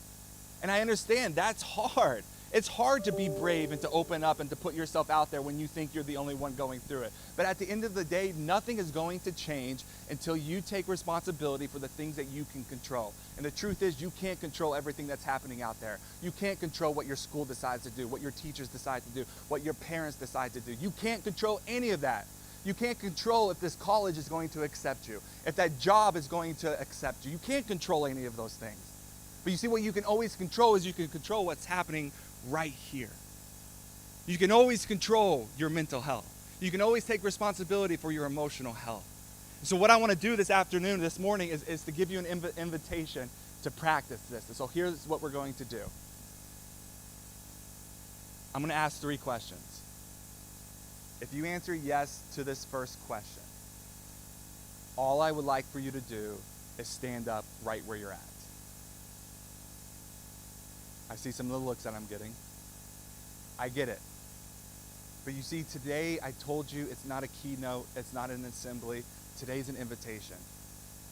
And I understand that's hard. It's hard to be brave and to open up and to put yourself out there when you think you're the only one going through it. But at the end of the day, nothing is going to change until you take responsibility for the things that you can control. And the truth is, you can't control everything that's happening out there. You can't control what your school decides to do, what your teachers decide to do, what your parents decide to do. You can't control any of that. You can't control if this college is going to accept you, if that job is going to accept you. You can't control any of those things. But you see, what you can always control is you can control what's happening right here. You can always control your mental health. You can always take responsibility for your emotional health. So what I want to do this morning, is to give you an invitation to practice this. And so here's what we're going to do. I'm going to ask 3 questions. If you answer yes to this first question, all I would like for you to do is stand up right where you're at. I see some of the looks that I'm getting. I get it. But you see, today I told you it's not a keynote, it's not an assembly. Today's an invitation.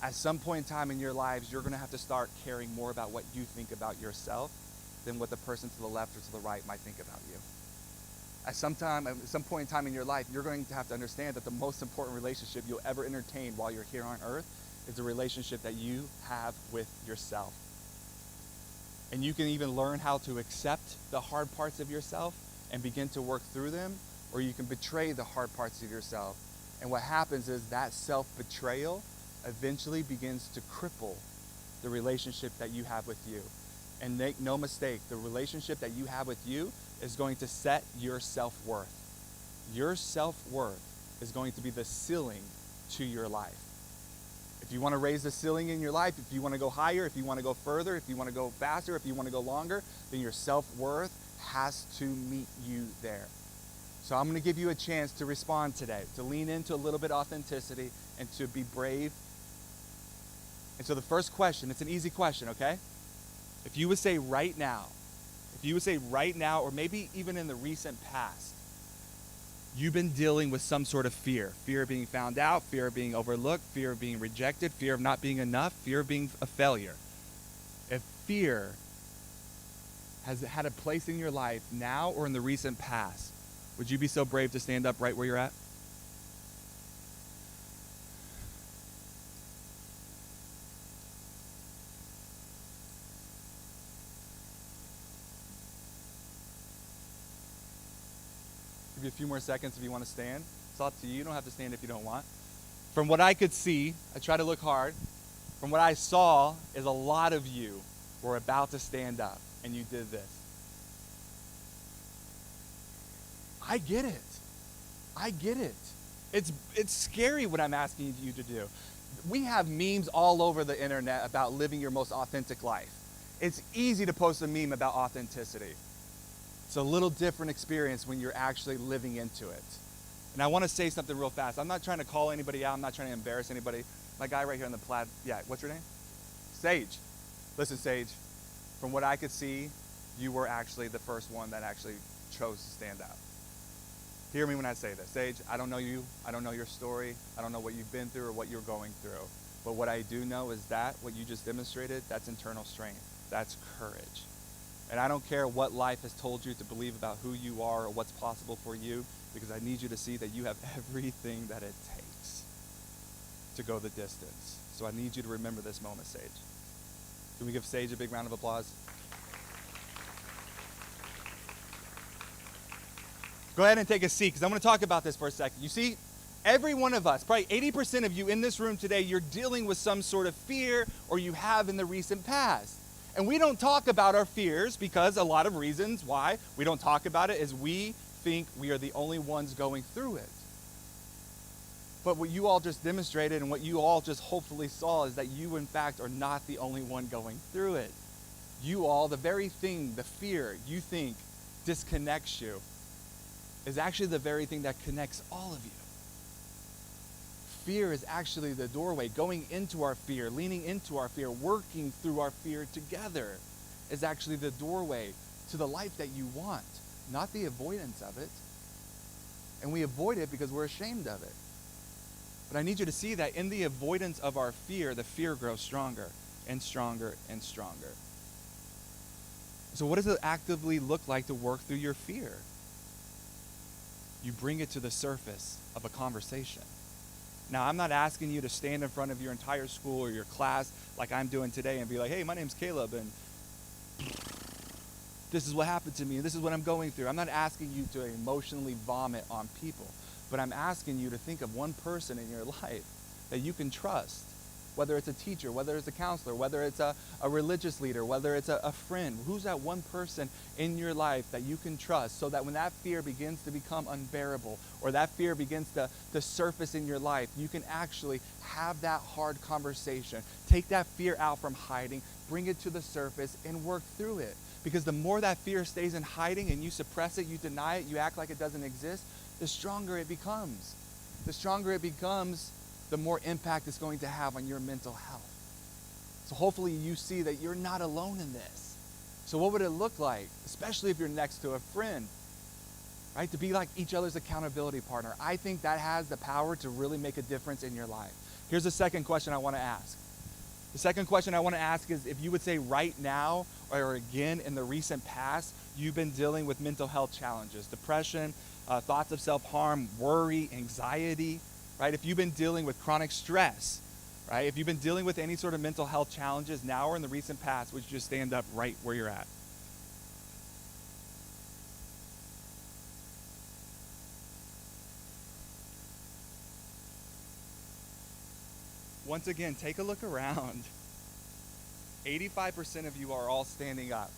At some point in time in your lives, you're going to have to start caring more about what you think about yourself than what the person to the left or to the right might think about you. At some point in time in your life, you're going to have to understand that the most important relationship you'll ever entertain while you're here on earth is the relationship that you have with yourself. And you can even learn how to accept the hard parts of yourself and begin to work through them, or you can betray the hard parts of yourself. And what happens is that self-betrayal eventually begins to cripple the relationship that you have with you. And make no mistake, the relationship that you have with you is going to set your self-worth. Your self-worth is going to be the ceiling to your life. If you want to raise the ceiling in your life, if you want to go higher, if you want to go further, if you want to go faster, if you want to go longer, then your self-worth has to meet you there. So I'm going to give you a chance to respond today, to lean into a little bit of authenticity and to be brave. And so the first question, it's an easy question, okay? If you would say right now, or maybe even in the recent past, you've been dealing with some sort of fear of being found out, fear of being overlooked, fear of being rejected, fear of not being enough, fear of being a failure. If fear has had a place in your life now or in the recent past, would you be so brave to stand up right where you're at? Give you a few more seconds if you want to stand. It's up to you. You don't have to stand if you don't want. From what I could see, I try to look hard. From what I saw is a lot of you were about to stand up, and you did this. I get it. I get it. It's scary what I'm asking you to do. We have memes all over the internet about living your most authentic life. It's easy to post a meme about authenticity. It's a little different experience when you're actually living into it. And I want to say something real fast. I'm not trying to call anybody out. I'm not trying to embarrass anybody. My guy right here in the plaid, yeah, what's your name? Sage. Listen, Sage, from what I could see, you were actually the first one that actually chose to stand out. Hear me when I say this. Sage, I don't know you. I don't know your story. I don't know what you've been through or what you're going through. But what I do know is that what you just demonstrated, that's internal strength. That's courage. And I don't care what life has told you to believe about who you are or what's possible for you, because I need you to see that you have everything that it takes to go the distance. So I need you to remember this moment, Sage. Can we give Sage a big round of applause? Go ahead and take a seat, because I'm going to talk about this for a second. You see, every one of us, probably 80% of you in this room today, you're dealing with some sort of fear, or you have in the recent past. And we don't talk about our fears because a lot of reasons why we don't talk about it is we think we are the only ones going through it. But what you all just demonstrated and what you all just hopefully saw is that you, in fact, are not the only one going through it. You all, the very thing, the fear you think disconnects you, is actually the very thing that connects all of you. Fear is actually the doorway. Going into our fear, leaning into our fear, working through our fear together is actually the doorway to the life that you want, not the avoidance of it. And we avoid it because we're ashamed of it. But I need you to see that in the avoidance of our fear, the fear grows stronger and stronger and stronger. So what does it actively look like to work through your fear? You bring it to the surface of a conversation. Now, I'm not asking you to stand in front of your entire school or your class like I'm doing today and be like, hey, my name's Caleb, and this is what happened to me, and this is what I'm going through. I'm not asking you to emotionally vomit on people, but I'm asking you to think of one person in your life that you can trust, whether it's a teacher, whether it's a counselor, whether it's a religious leader, whether it's a friend. Who's that one person in your life that you can trust, so that when that fear begins to become unbearable or that fear begins to surface in your life, you can actually have that hard conversation. Take that fear out from hiding, bring it to the surface, and work through it. Because the more that fear stays in hiding and you suppress it, you deny it, you act like it doesn't exist, the stronger it becomes. The stronger it becomes, the more impact it's going to have on your mental health. So hopefully you see that you're not alone in this. So what would it look like, especially if you're next to a friend, right? To be like each other's accountability partner. I think that has the power to really make a difference in your life. Here's the second question I want to ask. The second question I want to ask is if you would say right now or again in the recent past, you've been dealing with mental health challenges, depression, thoughts of self-harm, worry, anxiety, right? If you've been dealing with chronic stress, right? If you've been dealing with any sort of mental health challenges now or in the recent past, would you just stand up right where you're at? Once again, take a look around. 85% of you are all standing up.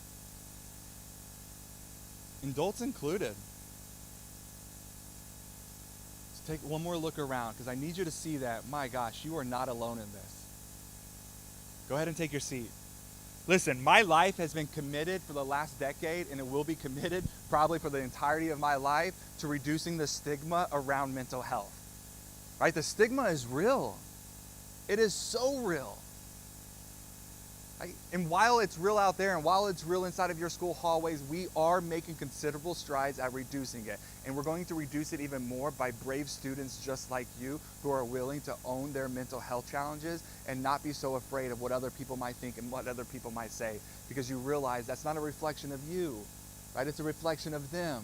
Adults included. Take one more look around, because I need you to see that, my gosh, you are not alone in this. Go ahead and take your seat. Listen, my life has been committed for the last decade, and it will be committed probably for the entirety of my life to reducing the stigma around mental health. Right? The stigma is real. It is so real. Right? And while it's real out there and while it's real inside of your school hallways, we are making considerable strides at reducing it. And we're going to reduce it even more by brave students just like you who are willing to own their mental health challenges and not be so afraid of what other people might think and what other people might say, because you realize that's not a reflection of you, right? It's a reflection of them.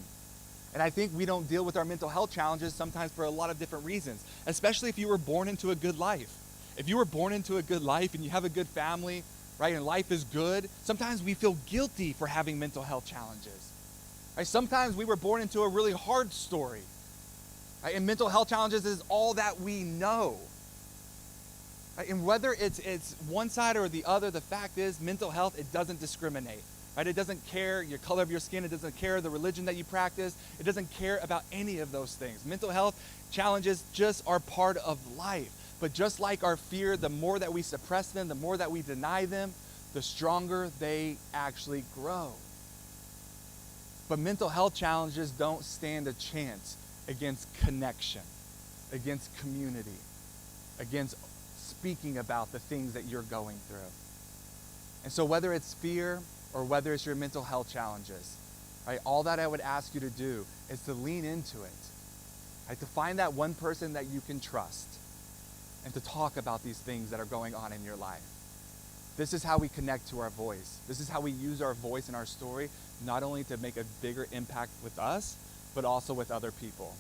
And I think we don't deal with our mental health challenges sometimes for a lot of different reasons, especially if you were born into a good life. If you were born into a good life and you have a good family, right, and life is good, sometimes we feel guilty for having mental health challenges. Right? Sometimes we were born into a really hard story. Right? And mental health challenges is all that we know. Right? And whether it's one side or the other, the fact is mental health, it doesn't discriminate. Right? It doesn't care your color of your skin. It doesn't care the religion that you practice. It doesn't care about any of those things. Mental health challenges just are part of life. But just like our fear, the more that we suppress them, the more that we deny them, the stronger they actually grow. But mental health challenges don't stand a chance against connection, against community, against speaking about the things that you're going through. And so whether it's fear or whether it's your mental health challenges, right, all that I would ask you to do is to lean into it, right, to find that one person that you can trust, and to talk about these things that are going on in your life. This is how we connect to our voice. This is how we use our voice and our story, not only to make a bigger impact with us, but also with other people.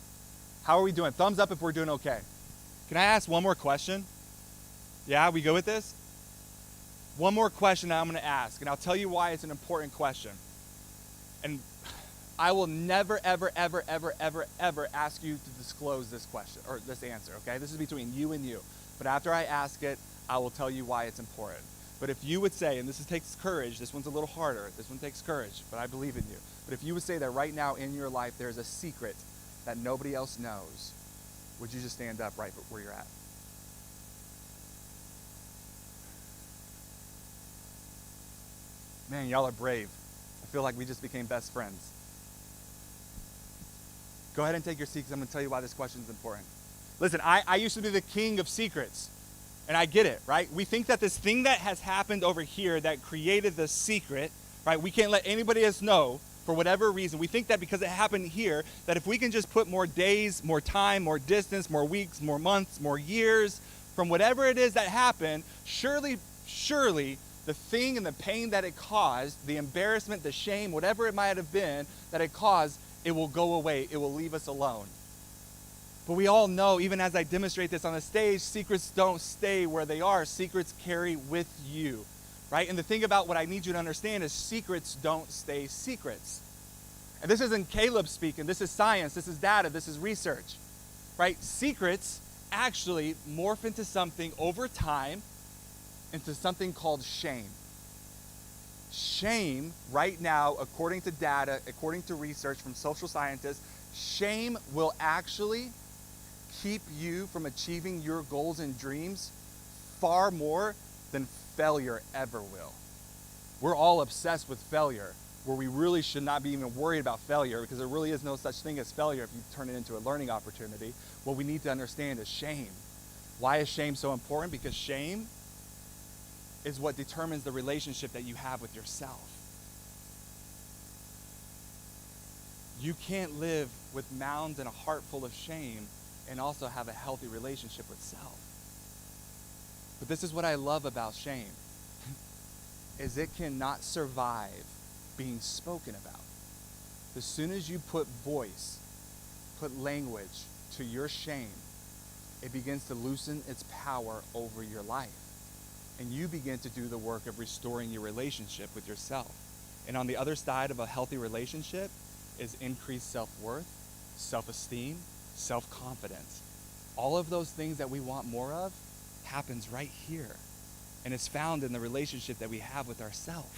How are we doing? Thumbs up if we're doing okay. Can I ask one more question? Yeah, we go with this? One more question that I'm gonna ask, and I'll tell you why it's an important question. And I will never, ever, ever, ever, ever, ever ask you to disclose this question, or this answer, okay? This is between you and you. But after I ask it, I will tell you why it's important. But if you would say, and takes courage, this one's a little harder, this one takes courage, but I believe in you. But if you would say that right now in your life there's a secret that nobody else knows, would you just stand up right where you're at? Man, y'all are brave. I feel like we just became best friends. Go ahead and take your seat because I'm going to tell you why this question is important. Listen, I used to be the king of secrets, and I get it, right? We think that this thing that has happened over here that created the secret, right, we can't let anybody else know for whatever reason. We think that because it happened here, that if we can just put more days, more time, more distance, more weeks, more months, more years from whatever it is that happened, surely the thing and the pain that it caused, the embarrassment, the shame, whatever it might have been that it caused, it will go away. It will leave us alone. But we all know, even as I demonstrate this on the stage, secrets don't stay where they are. Secrets carry with you, right? And the thing about what I need you to understand is secrets don't stay secrets. And this isn't Caleb speaking. This is science. This is data. This is research, right? Secrets actually morph into something over time, into something called shame. Shame, right now, according to data, according to research from social scientists, shame will actually keep you from achieving your goals and dreams far more than failure ever will. We're all obsessed with failure, where we really should not be even worried about failure, because there really is no such thing as failure if you turn it into a learning opportunity. What we need to understand is shame. Why is shame so important? Because shame is what determines the relationship that you have with yourself. You can't live with mounds and a heart full of shame and also have a healthy relationship with self. But this is what I love about shame, is it cannot survive being spoken about. As soon as you put voice, put language to your shame, it begins to loosen its power over your life. And you begin to do the work of restoring your relationship with yourself. And on the other side of a healthy relationship is increased self-worth, self-esteem, self-confidence. All of those things that we want more of happens right here. And it's found in the relationship that we have with ourselves.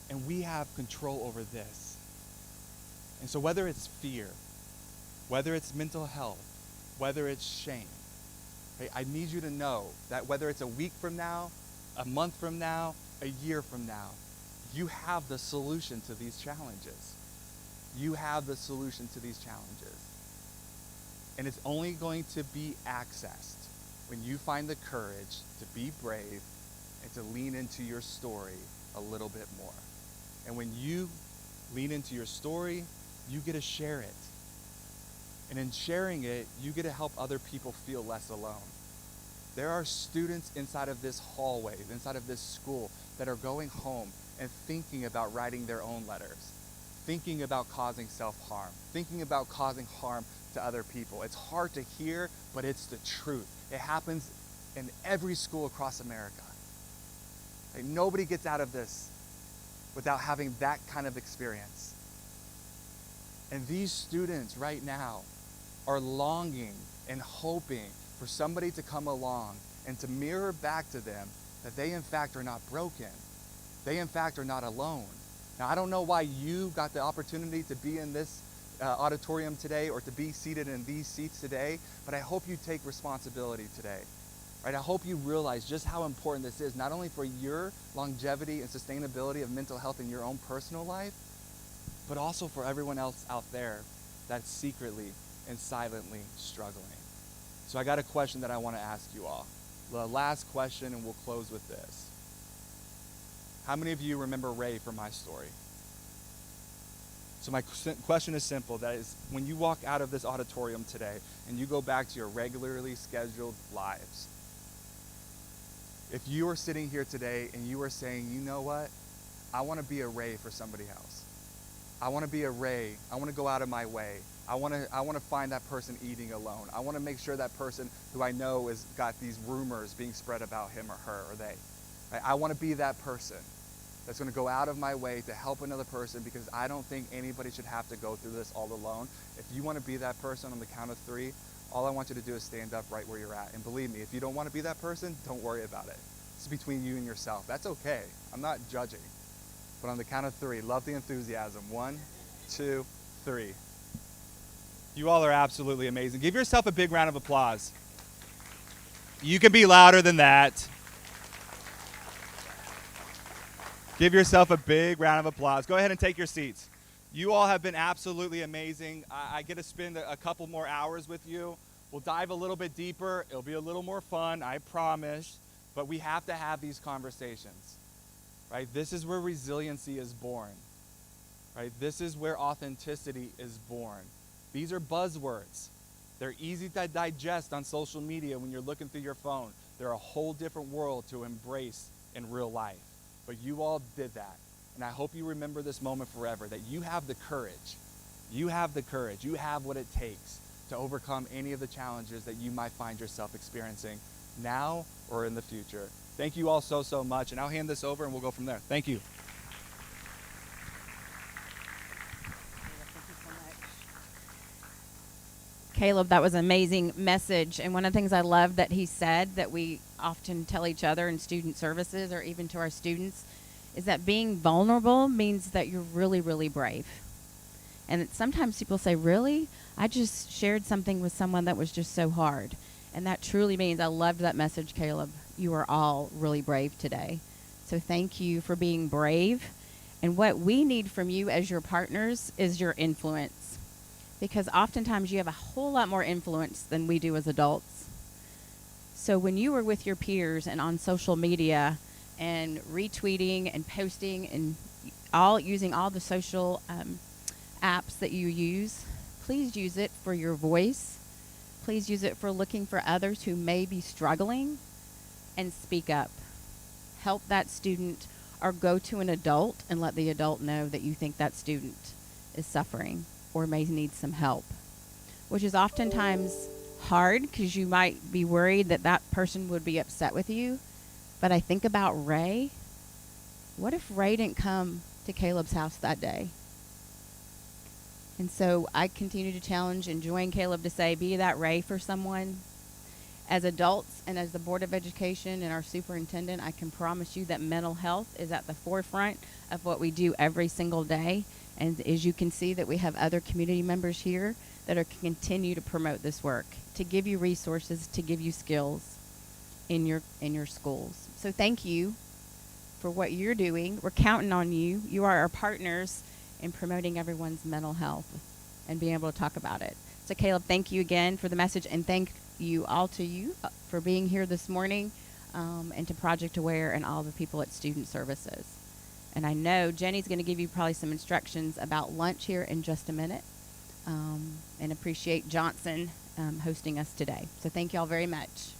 And we have control over this. And so whether it's fear, whether it's mental health, whether it's shame, I need you to know that whether it's a week from now, a month from now, a year from now, you have the solution to these challenges. You have the solution to these challenges. And it's only going to be accessed when you find the courage to be brave and to lean into your story a little bit more. And when you lean into your story, you get to share it. And in sharing it, you get to help other people feel less alone. There are students inside of this hallway, inside of this school, that are going home and thinking about writing their own letters, thinking about causing self-harm, thinking about causing harm to other people. It's hard to hear, but it's the truth. It happens in every school across America. Like, nobody gets out of this without having that kind of experience. And these students right now are longing and hoping for somebody to come along and to mirror back to them that they in fact are not broken. They in fact are not alone. Now, I don't know why you got the opportunity to be in this auditorium today or to be seated in these seats today, but I hope you take responsibility today. Right? I hope you realize just how important this is, not only for your longevity and sustainability of mental health in your own personal life, but also for everyone else out there that's secretly and silently struggling. So I got a question that I want to ask you all. The last question, and we'll close with this. How many of you remember Ray from my story? So my question is simple. That is, when you walk out of this auditorium today and you go back to your regularly scheduled lives, If you are sitting here today and you are saying, you know what, I want to be a ray for somebody else. I want to be a ray. I want to go out of my way. I want to find that person eating alone. I want to make sure that person who I know has got these rumors being spread about him or her or they. I want to be that person that's going to go out of my way to help another person, because I don't think anybody should have to go through this all alone. If you want to be that person, on the count of 3, all I want you to do is stand up right where you're at. And believe me, if you don't want to be that person, don't worry about it. It's between you and yourself. That's okay. I'm not judging. But on the count of 3, love the enthusiasm. 1, 2, 3. You all are absolutely amazing. Give yourself a big round of applause. You can be louder than that. Give yourself a big round of applause. Go ahead and take your seats. You all have been absolutely amazing. I get to spend a couple more hours with you. We'll dive a little bit deeper. It'll be a little more fun, I promise. But we have to have these conversations, right? This is where resiliency is born, right? This is where authenticity is born. These are buzzwords. They're easy to digest on social media when you're looking through your phone. They're a whole different world to embrace in real life. But you all did that. And I hope you remember this moment forever, that you have the courage. You have the courage. You have what it takes to overcome any of the challenges that you might find yourself experiencing now or in the future. Thank you all so, so much. And I'll hand this over and we'll go from there. Thank you. Caleb, that was an amazing message. And one of the things I love that he said that we often tell each other in student services or even to our students is that being vulnerable means that you're really, really brave. And sometimes people say, really? I just shared something with someone that was just so hard. And that truly means, I loved that message, Caleb. You are all really brave today. So thank you for being brave. And what we need from you as your partners is your influence. Because oftentimes you have a whole lot more influence than we do as adults. So when you were with your peers and on social media and retweeting and posting and using all the social apps that you use, please use it for your voice. Please use it for looking for others who may be struggling, and speak up. Help that student, or go to an adult and let the adult know that you think that student is suffering or may need some help, which is oftentimes hard because you might be worried that that person would be upset with you. But I think about Ray. What if Ray didn't come to Caleb's house that day? And so I continue to challenge and join Caleb to say, be that Ray for someone. As adults and as the Board of Education and our superintendent, I can promise you that mental health is at the forefront of what we do every single day. And as you can see, that we have other community members here that are continue to promote this work, to give you resources, to give you skills in your schools. So thank you for what you're doing. We're counting on you. You are our partners in promoting everyone's mental health and being able to talk about it. So Caleb, thank you again for the message, and thank you all to you for being here this morning, and to Project Aware and all the people at Student Services. And I know Jenny's going to give you probably some instructions about lunch here in just a minute, and appreciate Johnson hosting us today. So thank you all very much.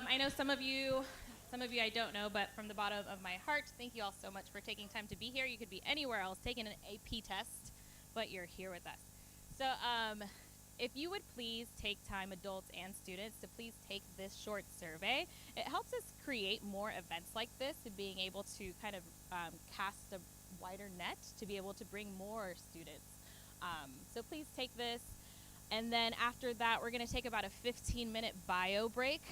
I know some of you I don't know, but from the bottom of my heart, thank you all so much for taking time to be here. You could be anywhere else taking an AP test, but you're here with us. So if you would please take time, adults and students, to please take this short survey. It helps us create more events like this and being able to kind of cast a wider net to be able to bring more students. So please take this. And then after that, we're going to take about a 15-minute bio break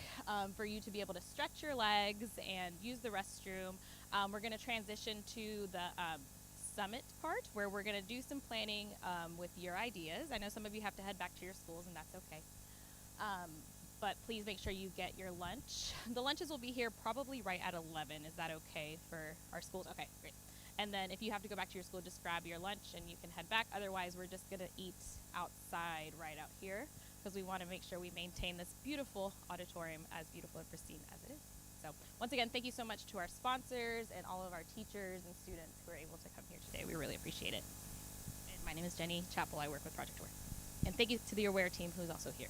for you to be able to stretch your legs and use the restroom. We're going to transition to the summit part where we're going to do some planning with your ideas. I know some of you have to head back to your schools, and that's okay. But please make sure you get your lunch. The lunches will be here probably right at 11. Is that okay for our schools? Okay, great. And then if you have to go back to your school, just grab your lunch and you can head back. Otherwise, we're just going to eat outside right out here because we want to make sure we maintain this beautiful auditorium as beautiful and pristine as it is. So once again, thank you so much to our sponsors and all of our teachers and students who are able to come here today. We really appreciate it. And my name is Jenny Chappell. I work with Project Aware. And thank you to the Aware team who's also here.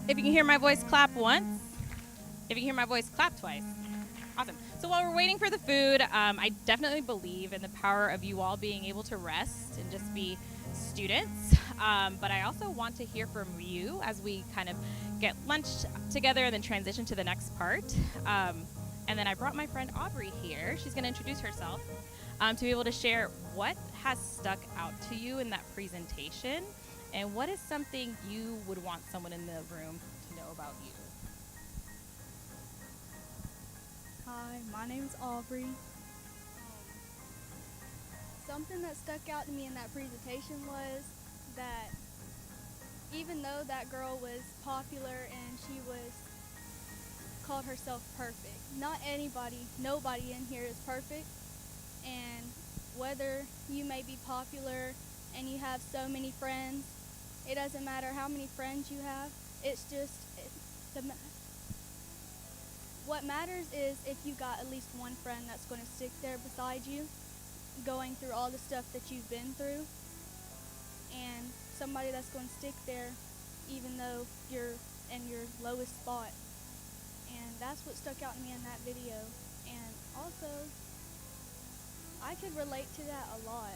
If you can hear my voice, clap once. If you can hear my voice, clap twice. Awesome. So while we're waiting for the food, I definitely believe in the power of you all being able to rest and just be students. But I also want to hear from you as we kind of get lunch together and then transition to the next part. And then I brought my friend Aubrey here. She's going to introduce herself to be able to share what has stuck out to you in that presentation and what is something you would want someone in the room to know about you. Hi, my name's Aubrey. Something that stuck out to me in that presentation was that even though that girl was popular and she was called herself perfect, not nobody in here is perfect, and whether you may be popular and you have so many friends, it doesn't matter how many friends you have. What matters is if you got at least one friend that's going to stick there beside you, going through all the stuff that you've been through, and somebody that's going to stick there even though you're in your lowest spot. And that's what stuck out to me in that video. And also, I could relate to that a lot.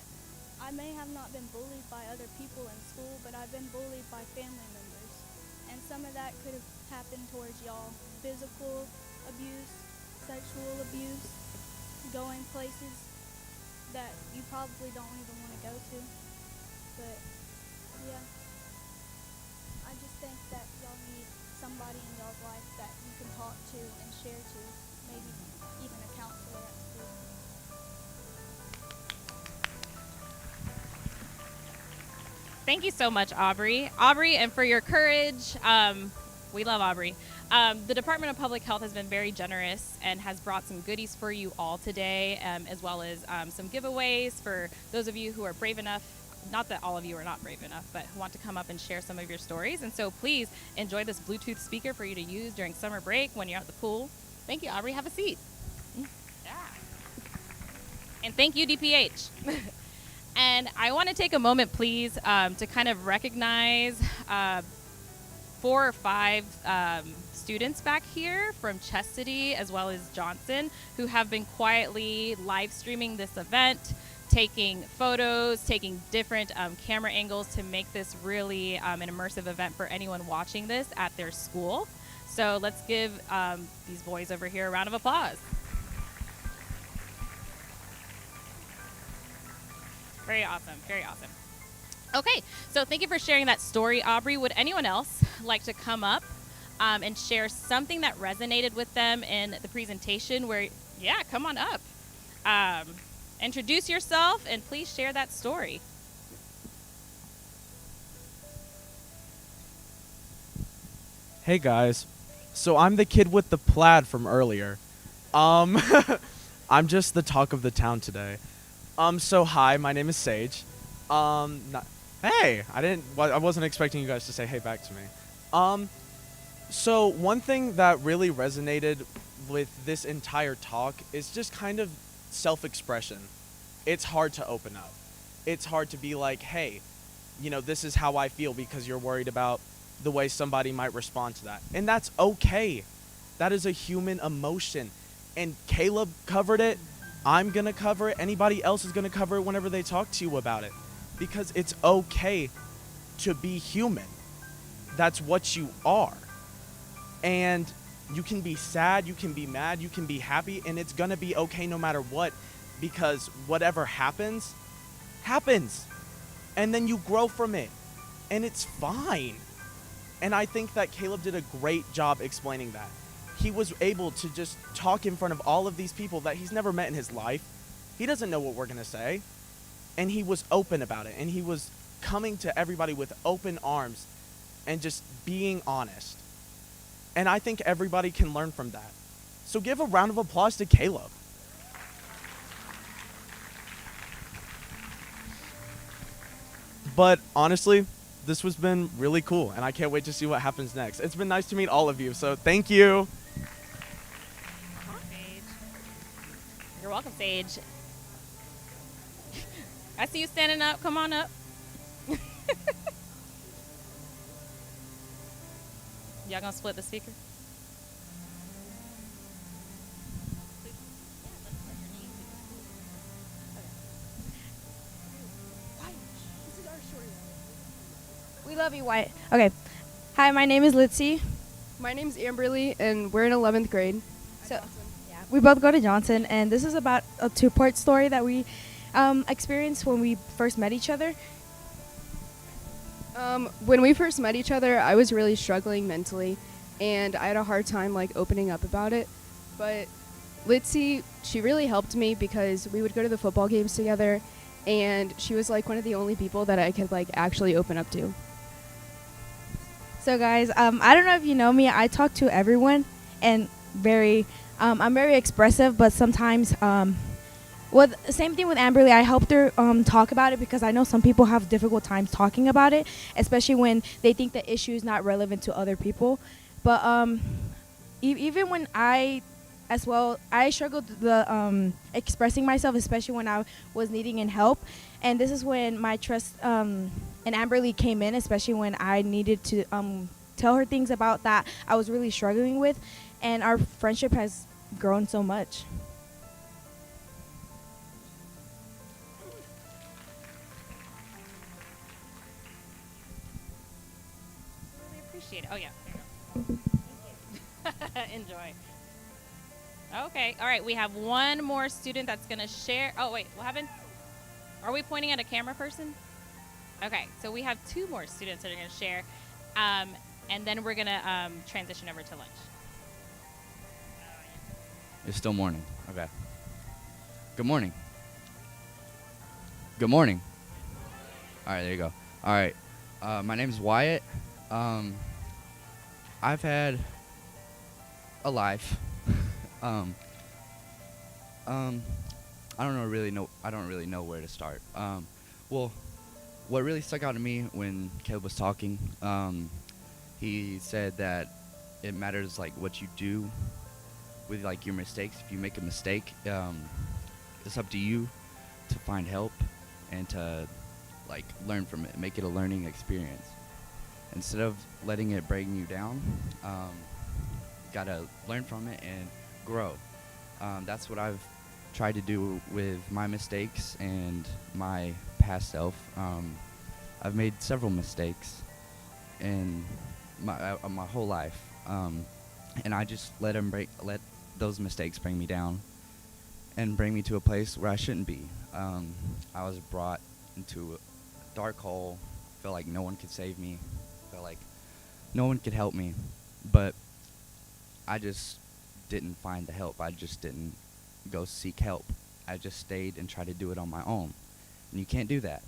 I may have not been bullied by other people in school, but I've been bullied by family members. And some of that could have happened towards y'all. Physical abuse, sexual abuse, going places that you probably don't even want to go to. But yeah, I just think that y'all need somebody in y'all's life that you can talk to and share to, maybe even a counselor at school. Thank you so much, Aubrey. Aubrey, and for your courage. We love Aubrey. The Department of Public Health has been very generous and has brought some goodies for you all today, as well as some giveaways for those of you who are brave enough, not that all of you are not brave enough, but who want to come up and share some of your stories. And so please enjoy this Bluetooth speaker for you to use during summer break when you're at the pool. Thank you, Aubrey. Have a seat. Yeah. And thank you, DPH. And I want to take a moment, please, to kind of recognize 4 or 5 students back here from Chastity as well as Johnson who have been quietly live streaming this event, taking photos, taking different camera angles to make this really an immersive event for anyone watching this at their school. So let's give these boys over here a round of applause. Very awesome, very awesome. Okay, so thank you for sharing that story, Aubrey. Would anyone else like to come up and share something that resonated with them in the presentation where, yeah, come on up. Introduce yourself and please share that story. Hey guys, so I'm the kid with the plaid from earlier. I'm just the talk of the town today. So hi, my name is Sage. Hey, I wasn't expecting you guys to say hey back to me. So one thing that really resonated with this entire talk is just kind of self-expression. It's hard to open up. It's hard to be like, hey, you know, this is how I feel because you're worried about the way somebody might respond to that. And that's okay. That is a human emotion. And Caleb covered it. I'm going to cover it. Anybody else is going to cover it whenever they talk to you about it. Because it's okay to be human. That's what you are. And you can be sad, you can be mad, you can be happy, and it's going to be okay no matter what. Because whatever happens, happens. And then you grow from it. And it's fine. And I think that Caleb did a great job explaining that. He was able to just talk in front of all of these people that he's never met in his life. He doesn't know what we're going to say. And he was open about it. And he was coming to everybody with open arms and just being honest. And I think everybody can learn from that. So give a round of applause to Caleb. But honestly, this has been really cool, and I can't wait to see what happens next. It's been nice to meet all of you, so thank you. Sage. You're welcome, Sage. I see you standing up. Come on up. Y'all gonna split the speaker? We love you, Wyatt. Okay. Hi, my name is Litzy. My name's Amberly, and we're in 11th grade. So, yeah, we both go to Johnson, and this is about a two-part story that we experienced when we first met each other. When we first met each other, I was really struggling mentally, and I had a hard time like opening up about it. But Litzy, she really helped me because we would go to the football games together, and she was like one of the only people that I could like actually open up to. So, guys, I don't know if you know me. I talk to everyone, and I'm very expressive, but sometimes, same thing with Amberly. I helped her talk about it because I know some people have difficult times talking about it, especially when they think the issue is not relevant to other people. But even when I struggled the expressing myself, especially when I was needing help. And this is when my trust and Amberly came in, especially when I needed to tell her things about that I was really struggling with. And our friendship has grown so much. Really appreciate it. Oh, yeah. There you go. Enjoy. Okay. All right. We have one more student that's going to share. Oh, wait. What happened? Are we pointing at a camera person? Okay. So we have two more students that are going to share. And then we're going to transition over to lunch. It's still morning. Okay. Good morning. Good morning. All right. There you go. All right. My name is Wyatt. I've had a life. I don't really know where to start. Well, what really stuck out to me when Caleb was talking, he said that it matters like what you do with like your mistakes. If you make a mistake, it's up to you to find help and to like learn from it, make it a learning experience. Instead of letting it bring you down, gotta learn from it and grow. That's what I've tried to do with my mistakes and my past self. I've made several mistakes in my whole life, and I just let those mistakes bring me down and bring me to a place where I shouldn't be. I was brought into a dark hole. Felt like no one could save me. Felt like no one could help me, but I just didn't find the help. I just didn't go seek help. I just stayed and tried to do it on my own. And you can't do that.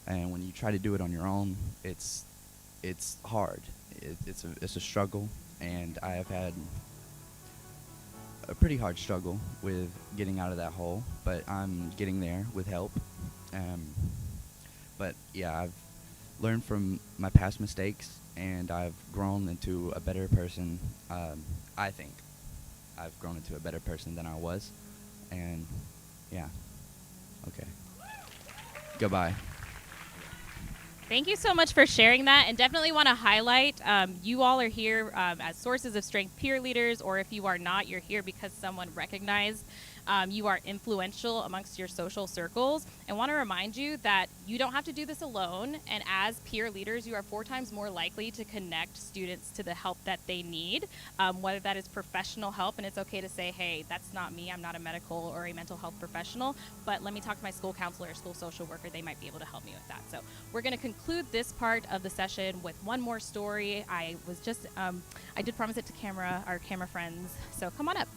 And when you try to do it on your own, it's hard. It's a struggle, and I have had a pretty hard struggle with getting out of that hole, but I'm getting there with help. But yeah, I've learned from my past mistakes, and I've grown into a better person. I think I've grown into a better person than I was, and yeah, okay. Goodbye. Thank you so much for sharing that, and definitely want to highlight you all are here as sources of strength peer leaders, or if you are not, you're here because someone recognized you are influential amongst your social circles, and want to remind you that you don't have to do this alone, and as peer leaders you are 4 times more likely to connect students to the help that they need, whether that is professional help, and it's okay to say, hey, that's not me, I'm not a medical or a mental health professional, but let me talk to my school counselor or school social worker, they might be able to help me with that. So we're going to conclude this part of the session with one more story. I did promise it to our camera friends, so come on up.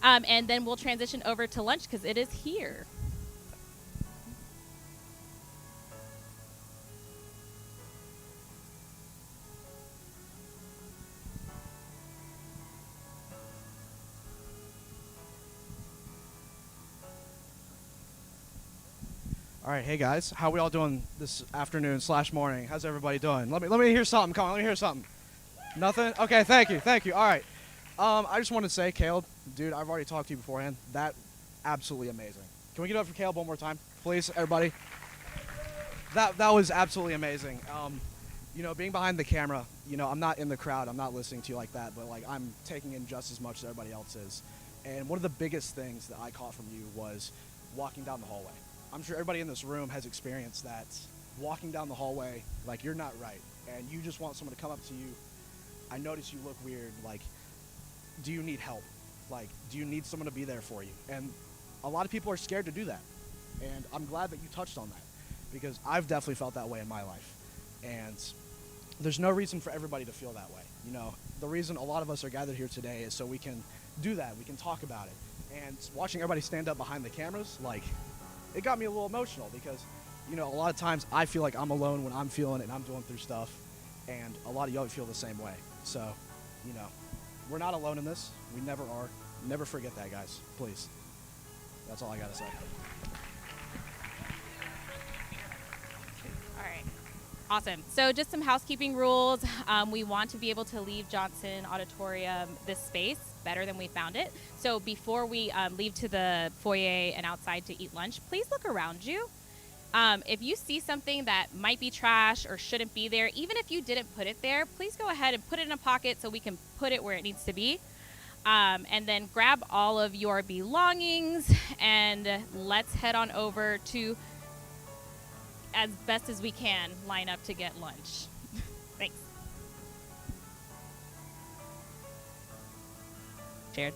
And then we'll transition over to lunch because it is here. All right, hey guys, how we all doing this afternoon / morning? How's everybody doing? Let me hear something. Come on, let me hear something. Nothing? Okay, thank you. All right. I just wanted to say, Caleb, dude, I've already talked to you beforehand. That absolutely amazing. Can we get up for Caleb one more time, please, everybody? That was absolutely amazing. You know, being behind the camera, you know, I'm not in the crowd, I'm not listening to you like that, but like I'm taking in just as much as everybody else is. And one of the biggest things that I caught from you was walking down the hallway. I'm sure everybody in this room has experienced that, walking down the hallway like you're not right and you just want someone to come up to you. I notice you look weird, like, do you need help? Like, do you need someone to be there for you? And a lot of people are scared to do that. And I'm glad that you touched on that, because I've definitely felt that way in my life. And there's no reason for everybody to feel that way. You know, the reason a lot of us are gathered here today is so we can do that, we can talk about it. And watching everybody stand up behind the cameras, like, it got me a little emotional because, you know, a lot of times I feel like I'm alone when I'm feeling it and I'm going through stuff, and a lot of y'all feel the same way. So, you know, we're not alone in this. We never are. Never forget that, guys. Please. That's all I gotta say. All right. Awesome. So just some housekeeping rules. We want to be able to leave Johnson Auditorium, this space, better than we found it. So before we leave to the foyer and outside to eat lunch, please look around you. If you see something that might be trash or shouldn't be there, even if you didn't put it there, please go ahead and put it in a pocket so we can put it where it needs to be. And then grab all of your belongings and let's head on over to, as best as we can, line up to get lunch. Thanks. Jared.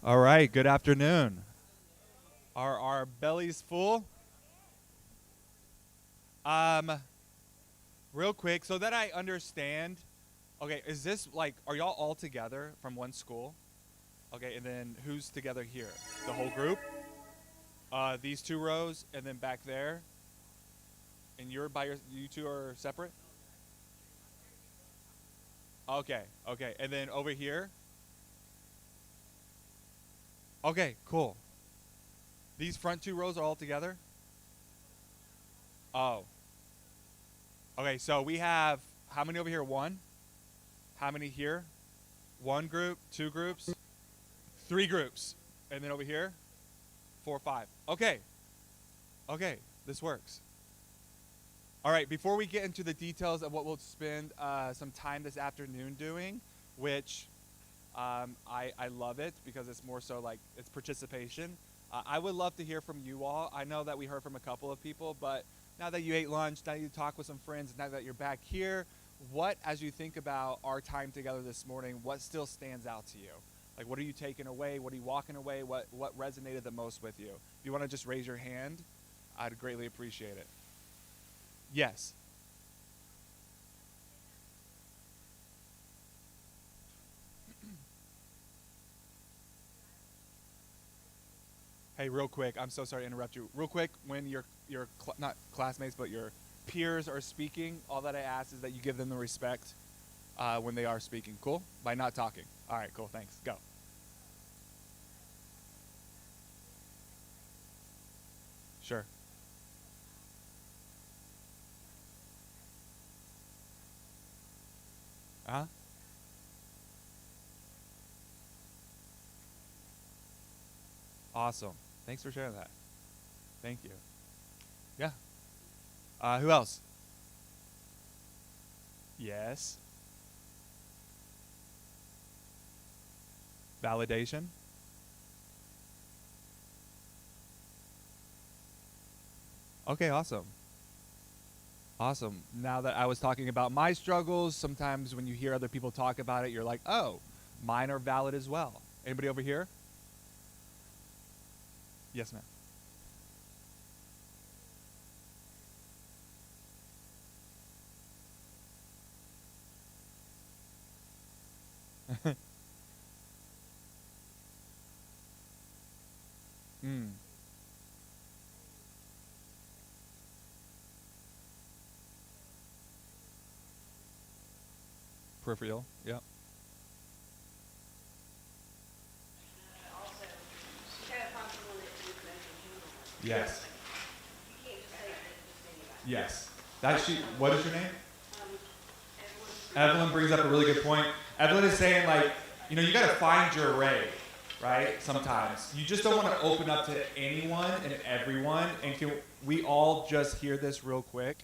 All right, good afternoon. Are our bellies full? Real quick, so that I understand, okay, is this like, are y'all all together from one school? Okay, and then who's together here? The whole group? These 2 rows, and then back there? And you two are separate? Okay, okay, and then over here? Okay, cool. These front 2 rows are all together? Oh. Okay, so we have, how many over here? 1? How many here? 1 group, 2 groups, 3 groups. And then over here? 4, 5. Okay. Okay, this works. All right, before we get into the details of what we'll spend some time this afternoon doing, which I love it because it's more so like it's participation. I would love to hear from you all. I know that we heard from a couple of people, but now that you ate lunch, now you talk with some friends, now that you're back here, what, as you think about our time together this morning, what still stands out to you? Like, what are you taking away? What are you walking away? What resonated the most with you? If you want to just raise your hand, I'd greatly appreciate it. Yes. Hey, real quick, I'm so sorry to interrupt you. Real quick, when your not classmates, but your peers are speaking, all that I ask is that you give them the respect when they are speaking. Cool? By not talking. All right, cool, thanks. Go. Sure. Uh-huh. Awesome. Thanks for sharing that. Thank you. Yeah. Who else? Yes. Validation. Okay, awesome. Awesome. Now that I was talking about my struggles, sometimes when you hear other people talk about it, you're like, oh, mine are valid as well. Anybody over here? Yes, ma'am. Mm. Peripheral, yep. Yes. Yes. That's she. What is your name? Evelyn brings up a really good point. Evelyn is saying, like, you know, you got to find your array, right? Sometimes you just don't want to open up to anyone and everyone. And can we all just hear this real quick?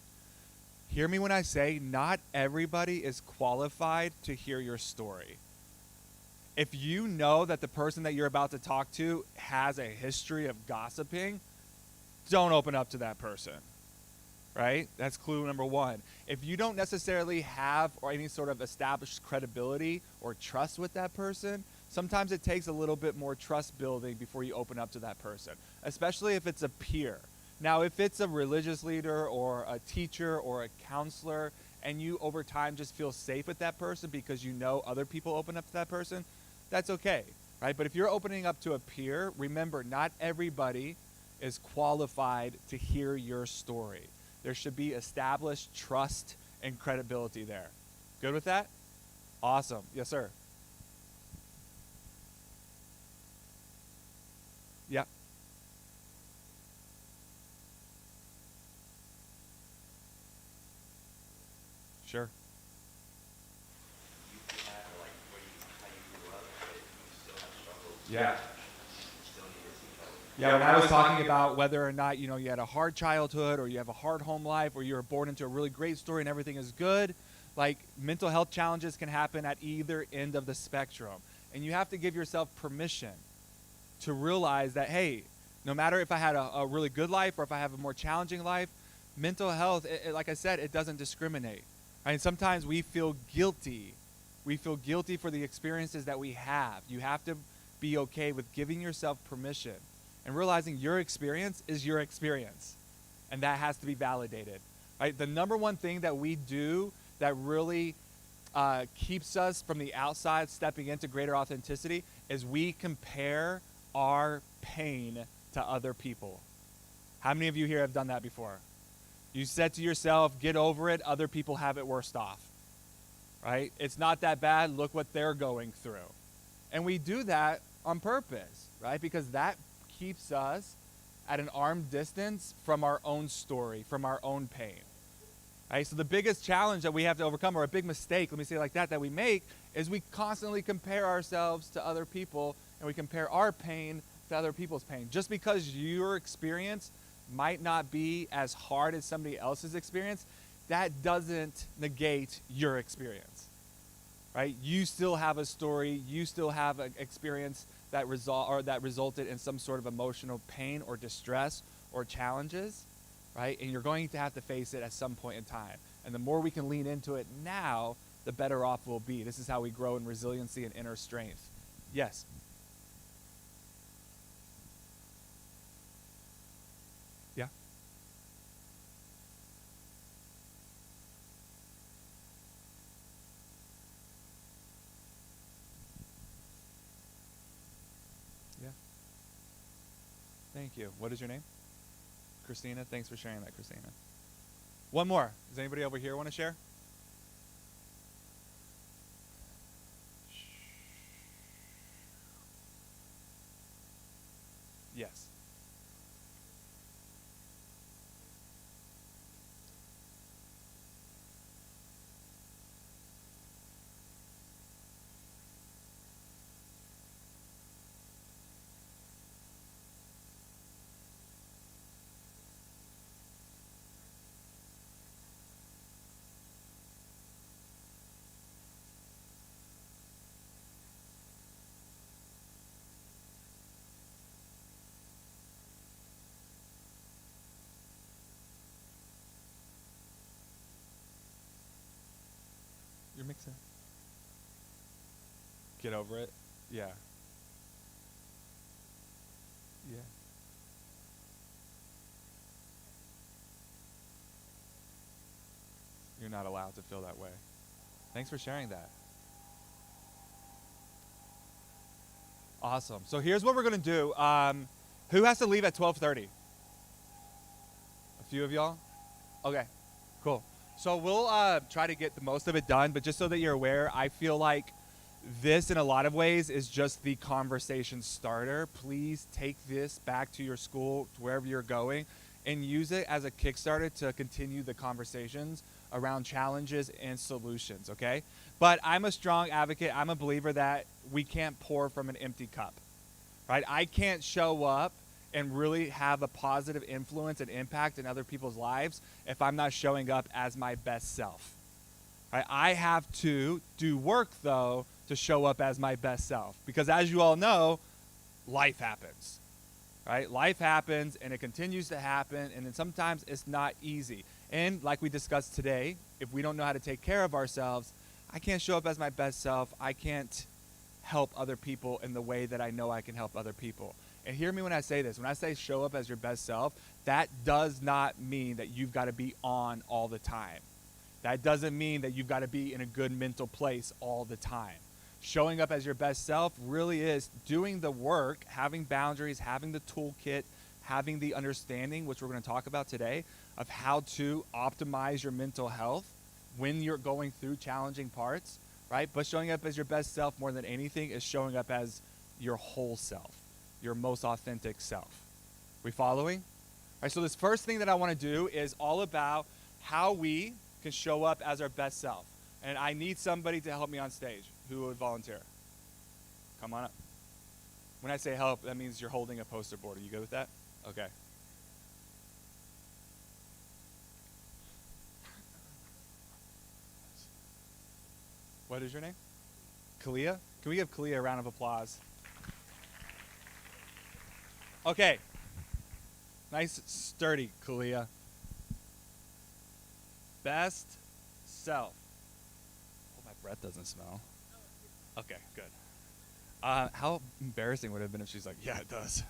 Hear me when I say not everybody is qualified to hear your story. If you know that the person that you're about to talk to has a history of gossiping, don't open up to that person, right? That's clue number 1. If you don't necessarily have or any sort of established credibility or trust with that person, sometimes it takes a little bit more trust building before you open up to that person, especially if it's a peer. Now, if it's a religious leader or a teacher or a counselor and you over time just feel safe with that person because you know other people open up to that person, that's okay, right? But if you're opening up to a peer, remember, not everybody is qualified to hear your story. There should be established trust and credibility there. Good with that? Awesome. Yes, sir. Yep. Sure. Yeah. Yeah, when I was talking about whether or not, you know, you had a hard childhood or you have a hard home life or you were born into a really great story and everything is good, like mental health challenges can happen at either end of the spectrum. And you have to give yourself permission to realize that, hey, no matter if I had a really good life or if I have a more challenging life, mental health, like I said, it doesn't discriminate. Right? And sometimes we feel guilty. We feel guilty for the experiences that we have. You have to be okay with giving yourself permission and realizing your experience is your experience, and that has to be validated, right? The number one thing that we do that really keeps us from the outside stepping into greater authenticity is we compare our pain to other people. How many of you here have done that before? You said to yourself, get over it, other people have it worse off, right? It's not that bad, look what they're going through. And we do that on purpose, right? Because that keeps us at an arm's distance from our own story, from our own pain. Right? So the biggest challenge that we have to overcome, or a big mistake, let me say it like that we make, is we constantly compare ourselves to other people, and we compare our pain to other people's pain. Just because your experience might not be as hard as somebody else's experience, that doesn't negate your experience. Right? You still have a story, you still have an experience that resulted in some sort of emotional pain or distress or challenges, right? And you're going to have to face it at some point in time. And the more we can lean into it now, the better off we'll be. This is how we grow in resiliency and inner strength. Yes? Yeah? Yeah. Thank you. What is your name? Christina. Thanks for sharing that, Christina. One more. Does anybody over here want to share? Yes. You're mixing. Get over it. Yeah. Yeah. You're not allowed to feel that way. Thanks for sharing that. Awesome. So here's what we're going to do. Who has to leave at 12:30? A few of y'all? Okay, cool. So we'll try to get the most of it done, but just so that you're aware, I feel like this in a lot of ways is just the conversation starter. Please take this back to your school, to wherever you're going, and use it as a Kickstarter to continue the conversations around challenges and solutions, okay? But I'm a strong advocate. I'm a believer that we can't pour from an empty cup, right? I can't show up and really have a positive influence and impact in other people's lives if I'm not showing up as my best self. Right? I have to do work, though, to show up as my best self. Because as you all know, life happens. Right? Life happens, and it continues to happen, and then sometimes it's not easy. And like we discussed today, if we don't know how to take care of ourselves, I can't show up as my best self. I can't help other people in the way that I know I can help other people. And hear me when I say this. When I say show up as your best self, that does not mean that you've got to be on all the time. That doesn't mean that you've got to be in a good mental place all the time. Showing up as your best self really is doing the work, having boundaries, having the toolkit, having the understanding, which we're going to talk about today, of how to optimize your mental health when you're going through challenging parts, right? But showing up as your best self more than anything is showing up as your whole self, your most authentic self. We following? All right, so this first thing that I want to do is all about how we can show up as our best self. And I need somebody to help me on stage. Who would volunteer? Come on up. When I say help, that means you're holding a poster board. Are you good with that? Okay. What is your name? Kalia? Can we give Kalia a round of applause? Okay. Nice, sturdy, Kalia. Best self. Oh, my breath doesn't smell. Okay, good. How embarrassing would it have been if she's like, yeah, it does.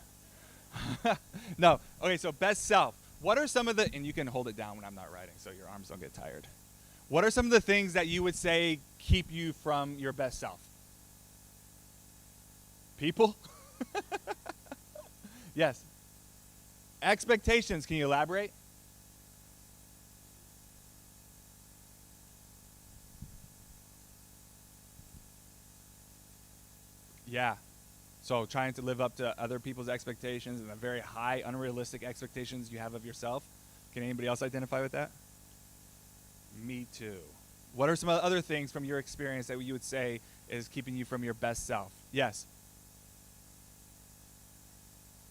No. Okay, so best self. What are some of the, and you can hold it down when I'm not writing so your arms don't get tired. What are some of the things that you would say keep you from your best self? People? Yes. Expectations, can you elaborate? Yeah. So trying to live up to other people's expectations and the very high, unrealistic expectations you have of yourself. Can anybody else identify with that? Me too. What are some other things from your experience that you would say is keeping you from your best self? Yes.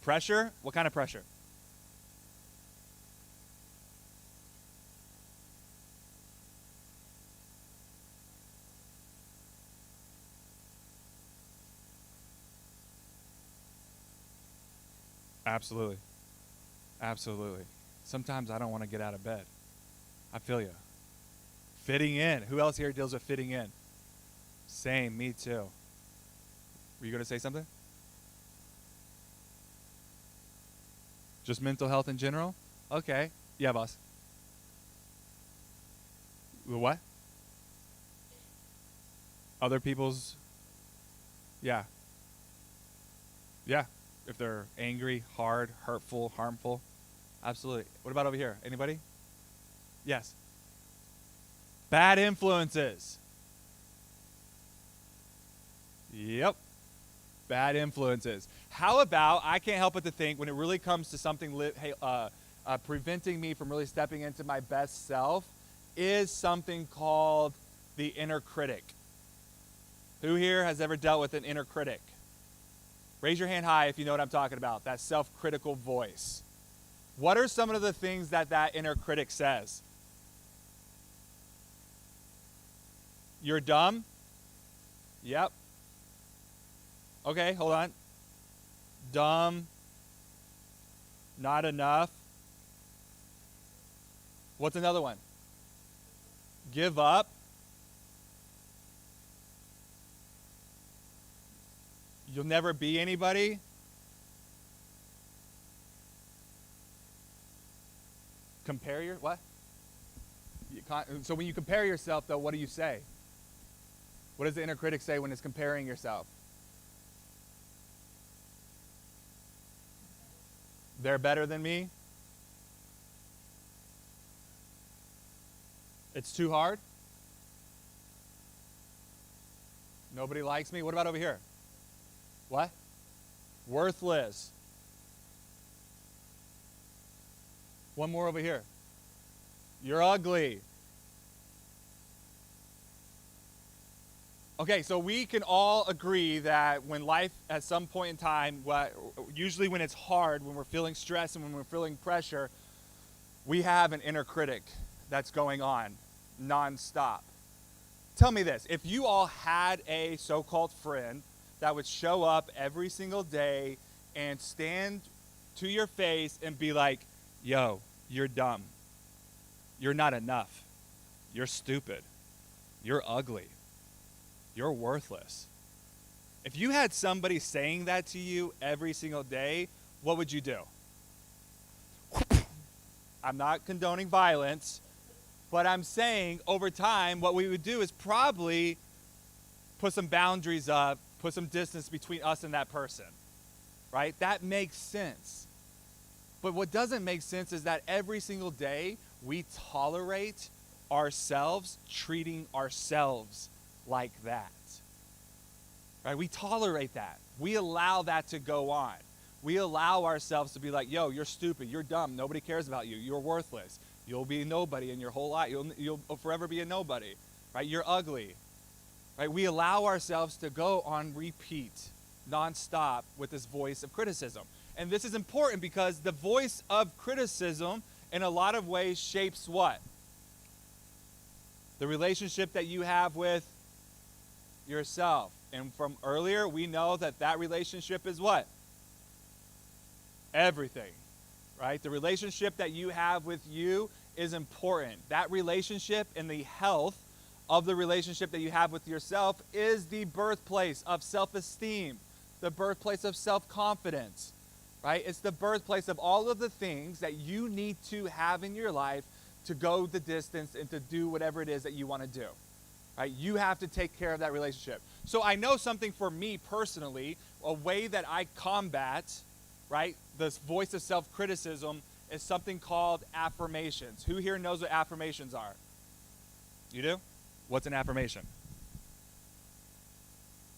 Pressure? What kind of pressure? Absolutely. Absolutely. Sometimes I don't want to get out of bed. I feel you. Fitting in. Who else here deals with fitting in? Same, me too. Were you going to say something? Just mental health in general? Okay. Yeah, boss. What? Other people's? Yeah. Yeah. If they're angry, hard, hurtful, harmful. Absolutely. What about over here? Anybody? Yes. Bad influences. Yep. Bad influences. How about, I can't help but to think, when it really comes to something preventing me from really stepping into my best self, is something called the inner critic. Who here has ever dealt with an inner critic? Raise your hand high if you know what I'm talking about, that self-critical voice. What are some of the things that that inner critic says? You're dumb? Yep. Okay, hold on. Dumb. Not enough. What's another one? Give up. You'll never be anybody. Compare your, what? So when you compare yourself, though, what do you say? What does the inner critic say when it's comparing yourself? They're better than me? It's too hard? Nobody likes me? What about over here? What? Worthless. One more over here. You're ugly. Okay, so we can all agree that when life, at some point in time, usually when it's hard, when we're feeling stress and when we're feeling pressure, we have an inner critic that's going on nonstop. Tell me this, if you all had a so-called friend that would show up every single day and stand to your face and be like, yo, you're dumb. You're not enough. You're stupid. You're ugly. You're worthless. If you had somebody saying that to you every single day, what would you do? I'm not condoning violence, but I'm saying over time what we would do is probably put some boundaries up, put some distance between us and that person, right? That makes sense. But what doesn't make sense is that every single day we tolerate ourselves treating ourselves like that, right? We tolerate that. We allow that to go on. We allow ourselves to be like, yo, you're stupid, you're dumb, nobody cares about you, you're worthless, you'll be a nobody in your whole life, you'll forever be a nobody, right? You're ugly, right? We allow ourselves to go on repeat nonstop with this voice of criticism. And this is important because the voice of criticism in a lot of ways shapes what? The relationship that you have with yourself. And from earlier, we know that that relationship is what? Everything, right? The relationship that you have with you is important. That relationship and the health of the relationship that you have with yourself is the birthplace of self-esteem, the birthplace of self-confidence, right? It's the birthplace of all of the things that you need to have in your life to go the distance and to do whatever it is that you want to do, right? You have to take care of that relationship. So I know something for me personally, a way that I combat, right, this voice of self-criticism is something called affirmations. Who here knows what affirmations are? You do? What's an affirmation?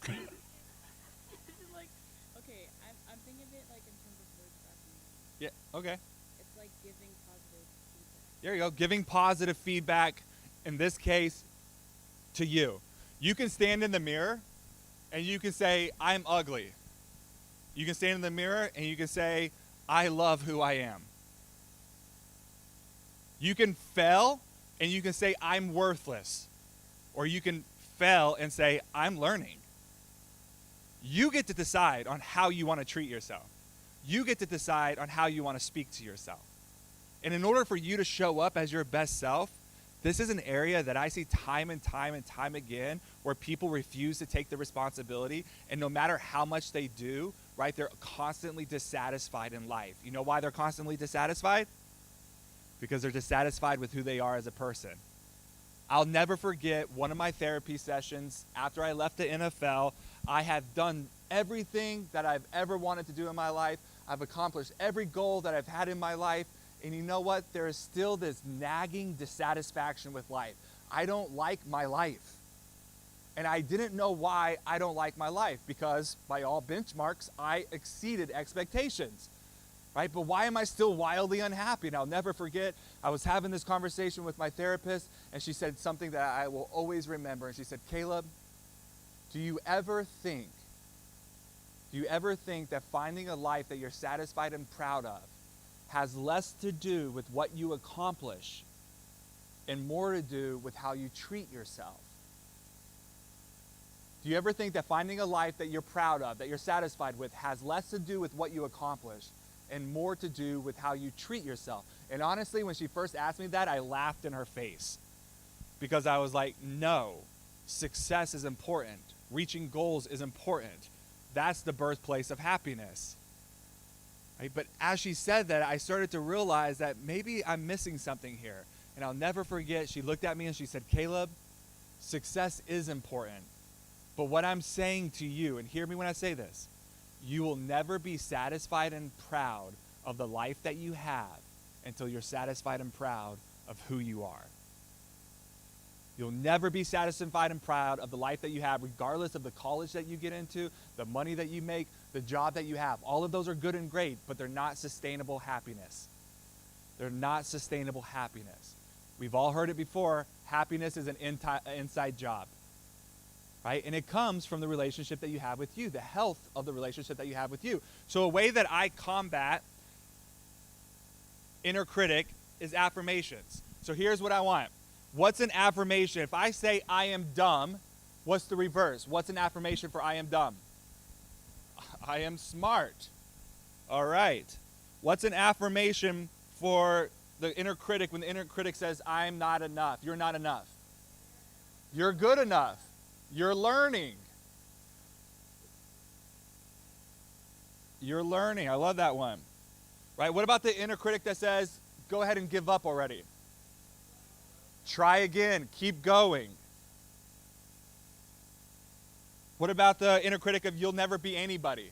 Like, okay, I'm thinking of it like in terms of words of affirmation. Yeah, okay. It's like giving positive feedback. There you go, giving positive feedback, in this case, to you. You can stand in the mirror and you can say, I'm ugly. You can stand in the mirror and you can say, I love who I am. You can fail and you can say, I'm worthless. Or you can fail and say, I'm learning. You get to decide on how you want to treat yourself. You get to decide on how you want to speak to yourself. And in order for you to show up as your best self, this is an area that I see time and time and time again where people refuse to take the responsibility, and no matter how much they do, right, they're constantly dissatisfied in life. You know why they're constantly dissatisfied? Because they're dissatisfied with who they are as a person. I'll never forget one of my therapy sessions after I left the NFL. I have done everything that I've ever wanted to do in my life. I've accomplished every goal that I've had in my life. And you know what? There is still this nagging dissatisfaction with life. I don't like my life. And I didn't know why I don't like my life, because by all benchmarks, I exceeded expectations. Right? But why am I still wildly unhappy? And I'll never forget, I was having this conversation with my therapist, and she said something that I will always remember. And she said, Caleb, do you ever think that finding a life that you're satisfied and proud of has less to do with what you accomplish and more to do with how you treat yourself? Do you ever think that finding a life that you're proud of, that you're satisfied with, has less to do with what you accomplish and more to do with how you treat yourself? And honestly, when she first asked me that, I laughed in her face, because I was like, no, success is important. Reaching goals is important. That's the birthplace of happiness. Right? But as she said that, I started to realize that maybe I'm missing something here. And I'll never forget, she looked at me and she said, Caleb, success is important. But what I'm saying to you, and hear me when I say this, you will never be satisfied and proud of the life that you have until you're satisfied and proud of who you are. You'll never be satisfied and proud of the life that you have, regardless of the college that you get into, the money that you make, the job that you have. All of those are good and great, but they're not sustainable happiness. They're not sustainable happiness. We've all heard it before. Happiness is an inside job, right? And it comes from the relationship that you have with you, the health of the relationship that you have with you. So a way that I combat inner critic is affirmations. So here's what I want. What's an affirmation? If I say I am dumb, what's the reverse? What's an affirmation for I am dumb? I am smart. All right. What's an affirmation for the inner critic when the inner critic says I'm not enough? You're not enough. You're good enough. You're learning. You're learning. I love that one. Right? What about the inner critic that says go ahead and give up already? Try again. Keep going. What about the inner critic of you'll never be anybody?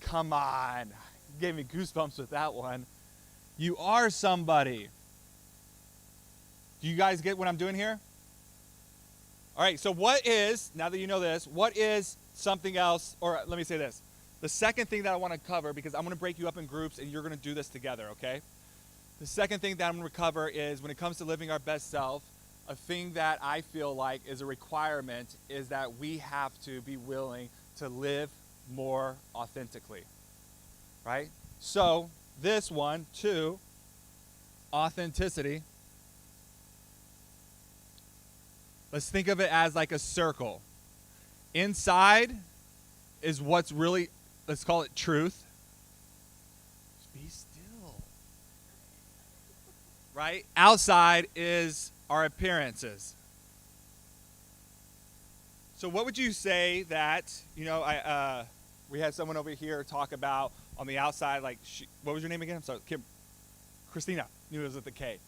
Come on. You gave me goosebumps with that one. You are somebody. Do you guys get what I'm doing here? All right, so what is, now that you know this, what is something else, or let me say this. The second thing that I want to cover, because I'm going to break you up in groups and you're going to do this together, okay? The second thing that I'm going to cover is when it comes to living our best self, a thing that I feel like is a requirement is that we have to be willing to live more authentically, right? So this one, too, authenticity. Let's think of it as like a circle. Inside is what's really, let's call it truth. Just be still. Right? Outside is our appearances. So what would you say that, we had someone over here talk about on the outside, like, what was your name again? I'm sorry, Christina, knew it was with the K.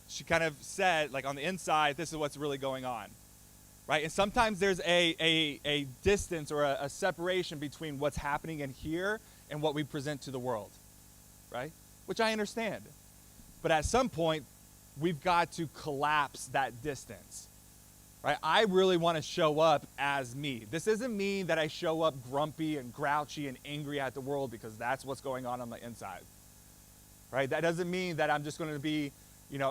She kind of said, like, on the inside, this is what's really going on, right? And sometimes there's a distance or a separation between what's happening in here and what we present to the world, right? Which I understand. But at some point, we've got to collapse that distance, right? I really want to show up as me. This doesn't mean that I show up grumpy and grouchy and angry at the world, because that's what's going on the inside, right? That doesn't mean that I'm just going to be,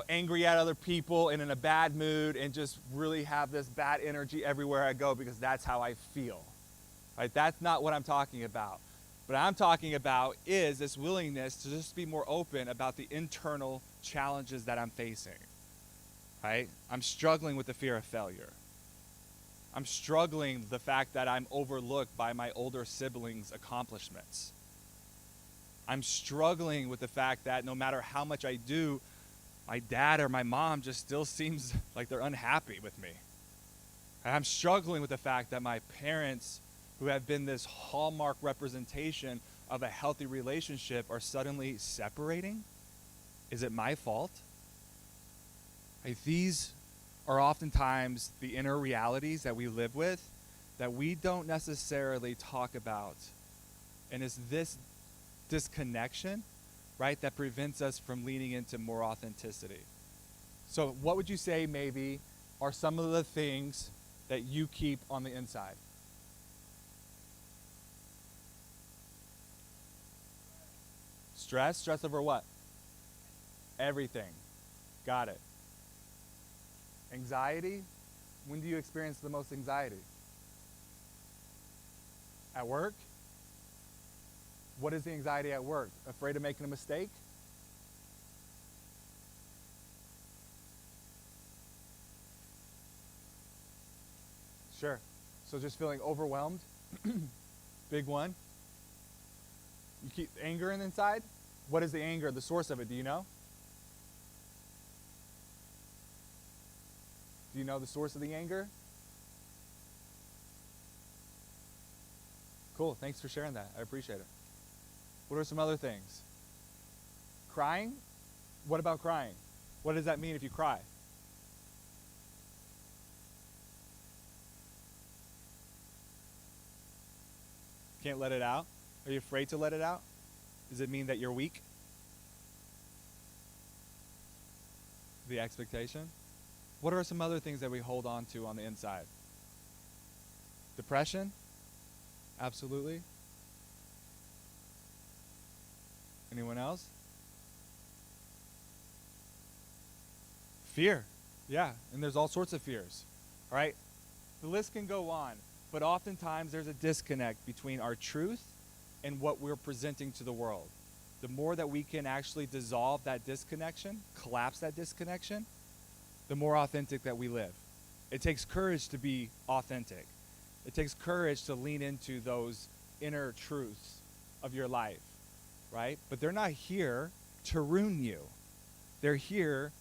angry at other people and in a bad mood and just really have this bad energy everywhere I go because that's how I feel, right? That's not what I'm talking about. What I'm talking about is this willingness to just be more open about the internal challenges that I'm facing, right? I'm struggling with the fear of failure. I'm struggling with the fact that I'm overlooked by my older siblings' accomplishments. I'm struggling with the fact that no matter how much I do, my dad or my mom just still seems like they're unhappy with me. And I'm struggling with the fact that my parents, who have been this hallmark representation of a healthy relationship, are suddenly separating? Is it my fault? These are oftentimes the inner realities that we live with that we don't necessarily talk about. And it's this disconnection, right, that prevents us from leaning into more authenticity. So what would you say maybe are some of the things that you keep on the inside? Stress? Stress over what? Everything. Got it. Anxiety? When do you experience the most anxiety? At work? What is the anxiety at work? Afraid of making a mistake? Sure. So just feeling overwhelmed? Big one. You keep anger inside? What is the anger, the source of it? Do you know? Do you know the source of the anger? Cool, thanks for sharing that. I appreciate it. What are some other things? Crying? What about crying? What does that mean if you cry? Can't let it out? Are you afraid to let it out? Does it mean that you're weak? The expectation? What are some other things that we hold on to on the inside? Depression? Absolutely. Anyone else? Fear. Yeah, and there's all sorts of fears. All right? The list can go on, but oftentimes there's a disconnect between our truth and what we're presenting to the world. The more that we can actually dissolve that disconnection, collapse that disconnection, the more authentic that we live. It takes courage to be authentic. It takes courage to lean into those inner truths of your life, right? But they're not here to ruin you. They're here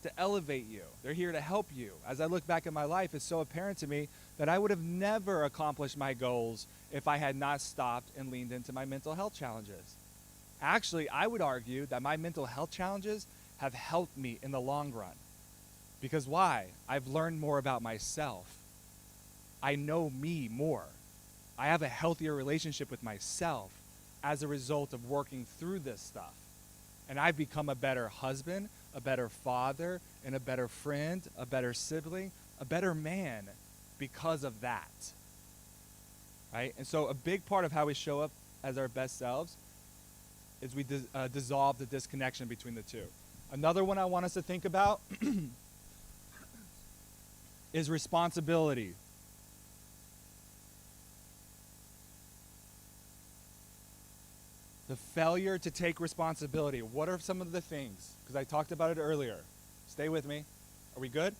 to elevate you. They're here to help you. As I look back at my life, it's so apparent to me that I would have never accomplished my goals if I had not stopped and leaned into my mental health challenges. Actually, I would argue that my mental health challenges have helped me in the long run. Because why? I've learned more about myself. I know me more. I have a healthier relationship with myself as a result of working through this stuff. And I've become a better husband, a better father, and a better friend, a better sibling, a better man because of that. Right? And so a big part of how we show up as our best selves is we dissolve the disconnection between the two. Another one I want us to think about is responsibility. The failure to take responsibility. What are some of the things? Because I talked about it earlier. Stay with me. Are we good?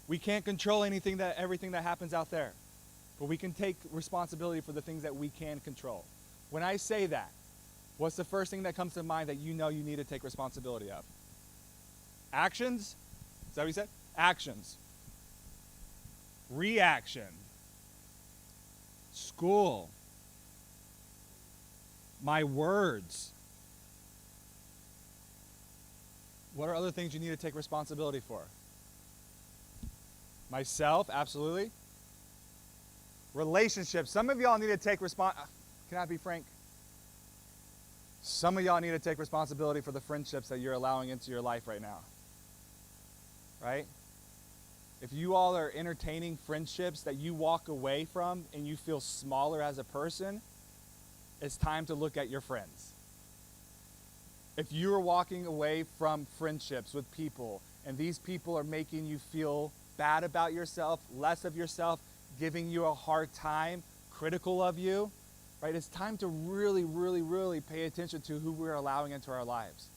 We can't control everything that happens out there, but we can take responsibility for the things that we can control. When I say that, what's the first thing that comes to mind that you know you need to take responsibility of? Actions? that what you said? Actions. Reaction. School. My words. What are other things you need to take responsibility for? Myself, absolutely. Relationships. Some of y'all need to take Can I be frank? Some of y'all need to take responsibility for the friendships that you're allowing into your life right now. Right? If you all are entertaining friendships that you walk away from and you feel smaller as a person, it's time to look at your friends. If you are walking away from friendships with people and these people are making you feel bad about yourself, less of yourself, giving you a hard time, critical of you, right? It's time to really, really, really pay attention to who we're allowing into our lives,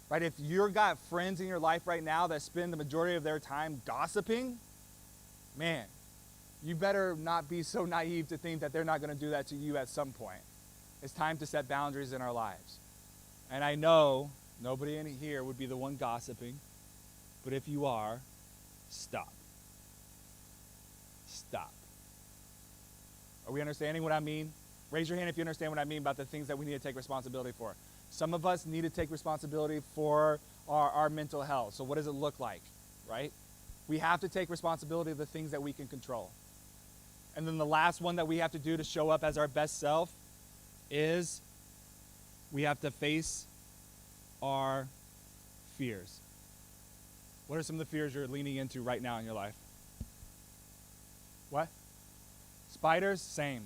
right? If you've got friends in your life right now that spend the majority of their time gossiping, man, you better not be so naive to think that they're not going to do that to you at some point. It's time to set boundaries in our lives. And I know nobody in here would be the one gossiping, but if you are, stop. Stop. Are we understanding what I mean? Raise your hand if you understand what I mean about the things that we need to take responsibility for. Some of us need to take responsibility for our mental health. So what does it look like, right? We have to take responsibility of the things that we can control. And then the last one that we have to do to show up as our best self is we have to face our fears. What are some of the fears you're leaning into right now in your life? What? Spiders? Same.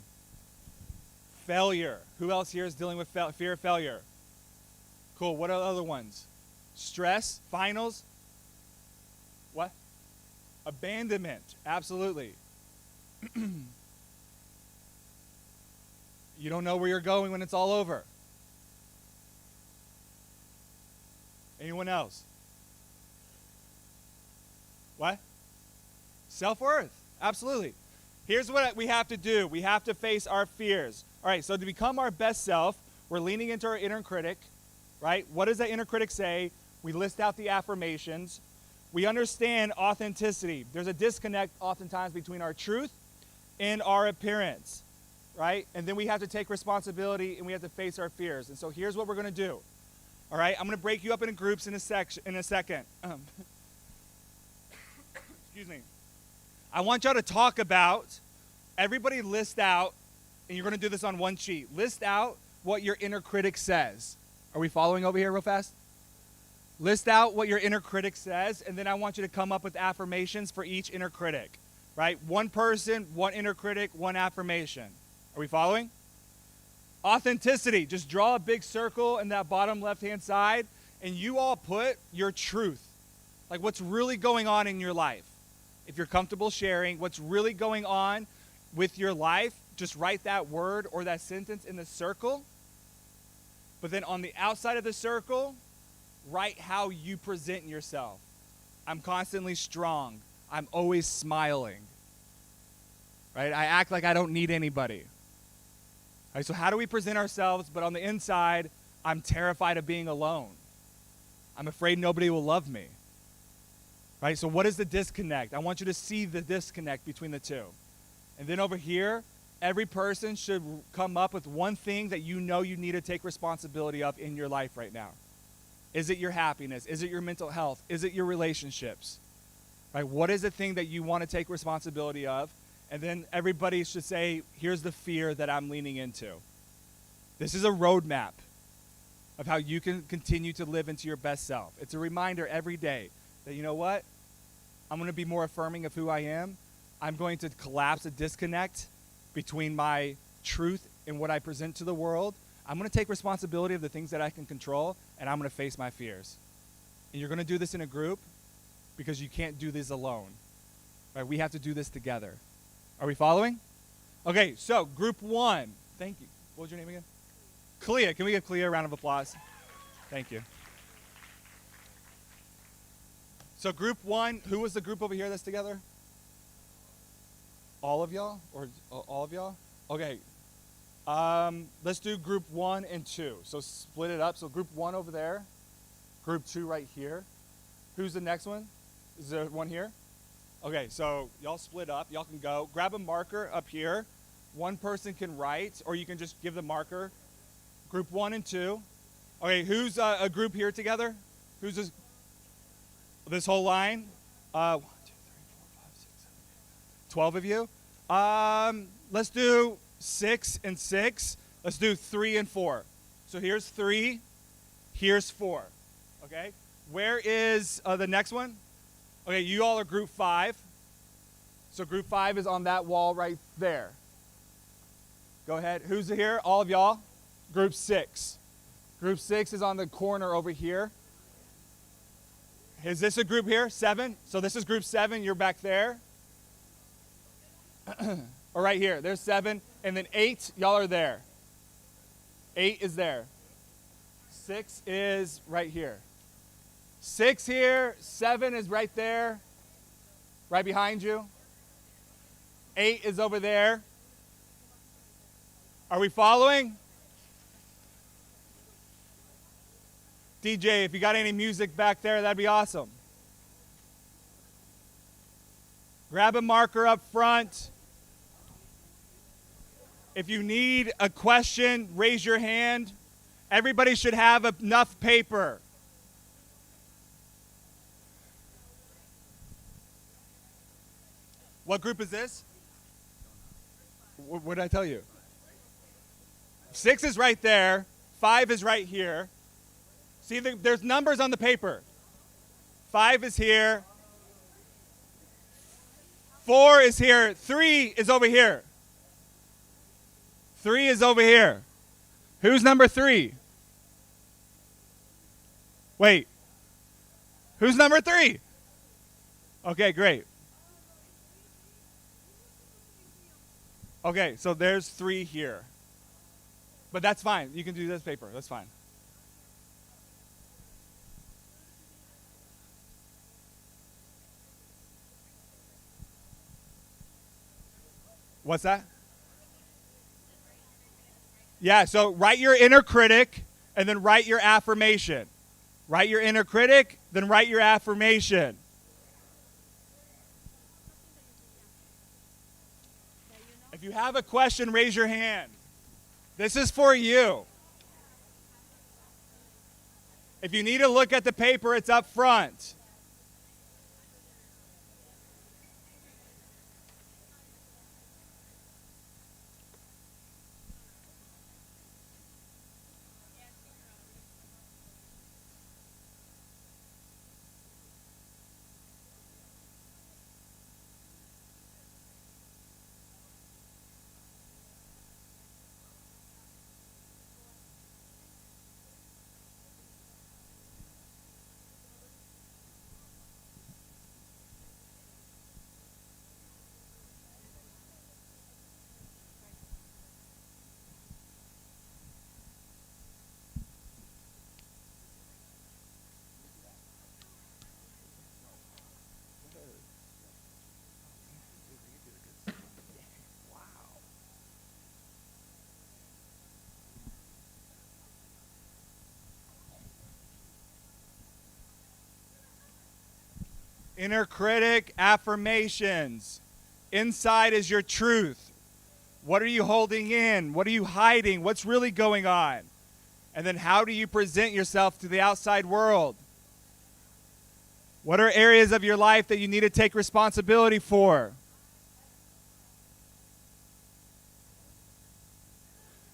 Failure. Who else here is dealing with fear of failure? Cool. What are the other ones? Stress? Finals? What? Abandonment. Absolutely. You don't know where you're going when it's all over. Anyone else? What? Self-worth. Absolutely. Here's what we have to do. We have to face our fears. All right, so to become our best self, we're leaning into our inner critic, right? What does that inner critic say? We list out the affirmations. We understand authenticity. There's a disconnect oftentimes between our truth and our appearance, right? And then we have to take responsibility and we have to face our fears. And so here's what we're going to do. All right, I'm going to break you up into groups in a second. Excuse me. I want y'all to talk about, everybody list out, and you're going to do this on one sheet. List out what your inner critic says. Are we following over here real fast? List out what your inner critic says, and then I want you to come up with affirmations for each inner critic, right? One person, one inner critic, one affirmation. Are we following? Authenticity. Just draw a big circle in that bottom left-hand side, and you all put your truth, like what's really going on in your life. If you're comfortable sharing what's really going on with your life, just write that word or that sentence in the circle. But then on the outside of the circle, write how you present yourself. I'm constantly strong. I'm always smiling. Right? I act like I don't need anybody. Right, so how do we present ourselves? But on the inside, I'm terrified of being alone. I'm afraid nobody will love me. Right? So what is the disconnect? I want you to see the disconnect between the two. And then over here, every person should come up with one thing that you know you need to take responsibility of in your life right now. Is it your happiness? Is it your mental health? Is it your relationships? Right? What is the thing that you want to take responsibility of? And then everybody should say, here's the fear that I'm leaning into. This is a roadmap of how you can continue to live into your best self. It's a reminder every day that, you know what? I'm going to be more affirming of who I am. I'm going to collapse a disconnect between my truth and what I present to the world. I'm going to take responsibility of the things that I can control, and I'm going to face my fears. And you're going to do this in a group because you can't do this alone. Right? We have to do this together. Are we following? Okay, so group one. Thank you. What was your name again? Clea. Can we give Clea a round of applause? Thank you. So group one, who was the group over here that's together? All of y'all? Or all of y'all? Okay. Let's do group 1 and 2. So split it up. So group 1 over there. Group 2 right here. Who's the next one? Is there one here? Okay, so y'all split up. Y'all can go. Grab a marker up here. One person can write, or you can just give the marker. Group 1 and 2. Okay, who's a group here together? Who's this whole line? 1, 2, 3, 4, 5, 6, 7, 8, 12 of you. Let's do 6 and 6. Let's do 3 and 4. So here's 3. Here's 4. Okay. Where is the next one? Okay, you all are group 5. So group 5 is on that wall right there. Go ahead. Who's here? All of y'all? Group 6. Group 6 is on the corner over here. Is this a group here? 7? So this is group 7. You're back there. Or right here. There's 7. And then 8, y'all are there. 8 is there. 6 is right here. 6 here. 7 is right there. Right behind you. 8 is over there. Are we following? DJ, if you got any music back there, that'd be awesome. Grab a marker up front. If you need a question, raise your hand. Everybody should have enough paper. What group is this? What did I tell you? 6 is right there. 5 is right here. See, there's numbers on the paper. 5 is here. 4 is here. 3 is over here. 3 is over here. Who's number 3? Wait. Who's number 3? Okay, great. Okay, so there's 3 here. But that's fine. You can do this paper. That's fine. What's that? Yeah, so write your inner critic and then write your affirmation. Write your inner critic, then write your affirmation. If you have a question, raise your hand. This is for you. If you need to look at the paper, it's up front. Inner critic, affirmations. Inside is your truth. What are you holding in? What are you hiding? What's really going on? And then how do you present yourself to the outside world? What are areas of your life that you need to take responsibility for?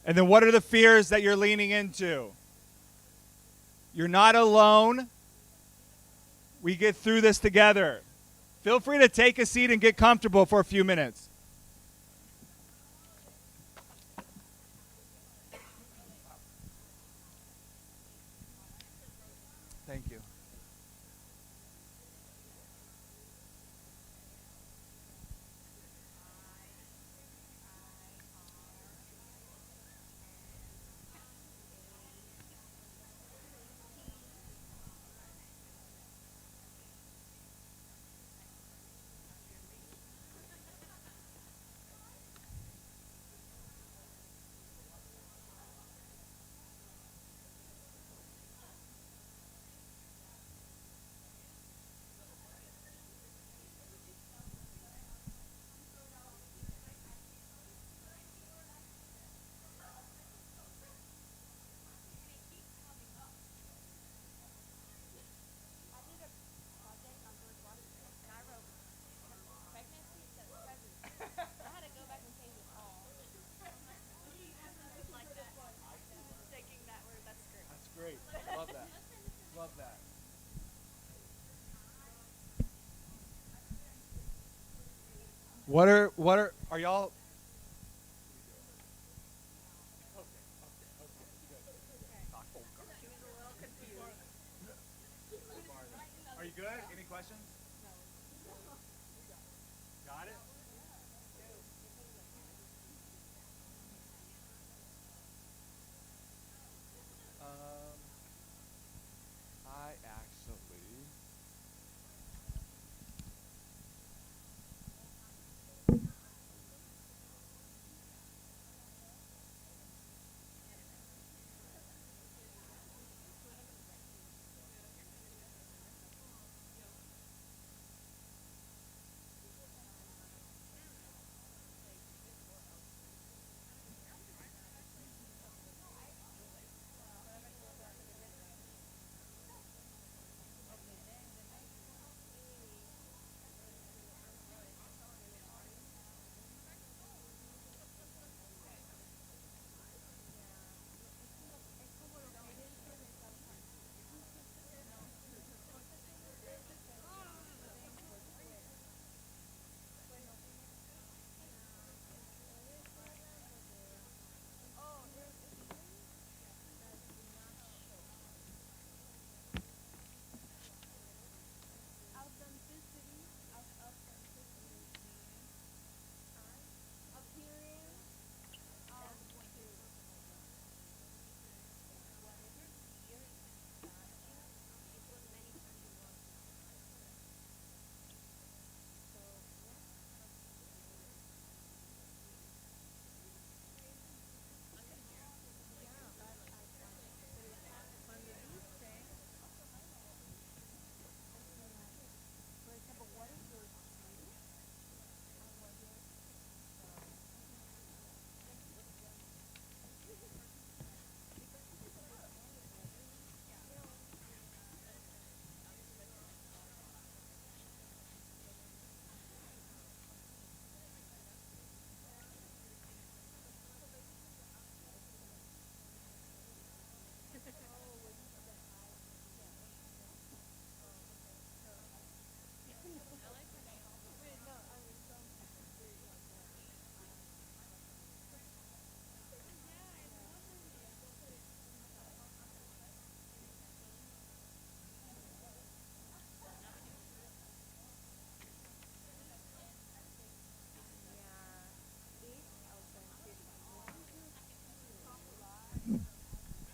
And then what are the fears that you're leaning into? You're not alone. We get through this together. Feel free to take a seat and get comfortable for a few minutes. Thank you. Are y'all? Are you good? Any questions? Got it? I actually.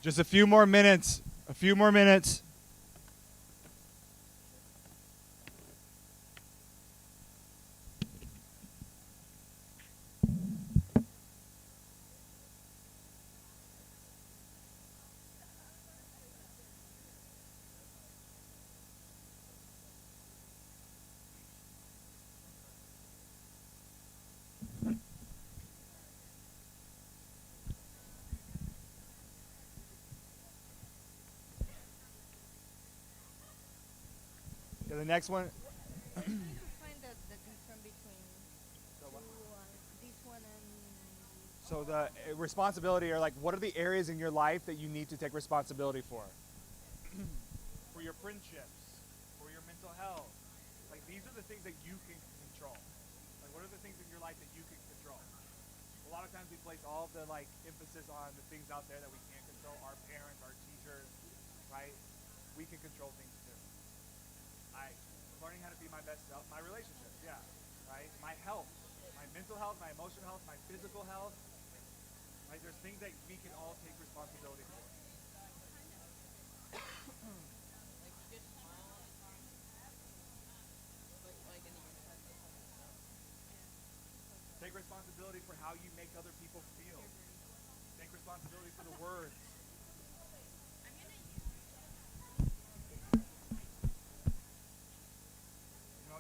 Just a few more minutes. A few more minutes. The next one. So the responsibility, or like, what are the areas in your life that you need to take responsibility for? For your friendships, for your mental health. Like, these are the things that you can control. Like, what are the things in your life that you can control? A lot of times we place all the like emphasis on the things out there that we can't control. Our parents, our teachers, right? We can control things too. Learning how to be my best self, my relationships, yeah, right? My health, my mental health, my emotional health, my physical health. Right? There's things that we can all take responsibility for. Take responsibility for how you make other people feel. Take responsibility for the words.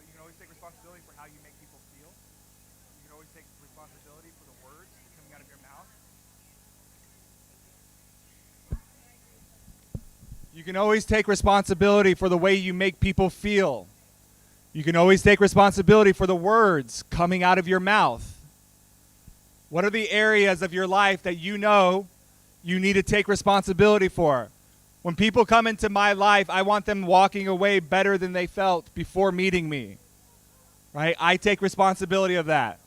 You can always take responsibility for how you make people feel. You can always take responsibility for the words coming out of your mouth. You can always take responsibility for the way you make people feel. You can always take responsibility for the words coming out of your mouth. What are the areas of your life that you know you need to take responsibility for? When people come into my life, I want them walking away better than they felt before meeting me. right? I take responsibility of that.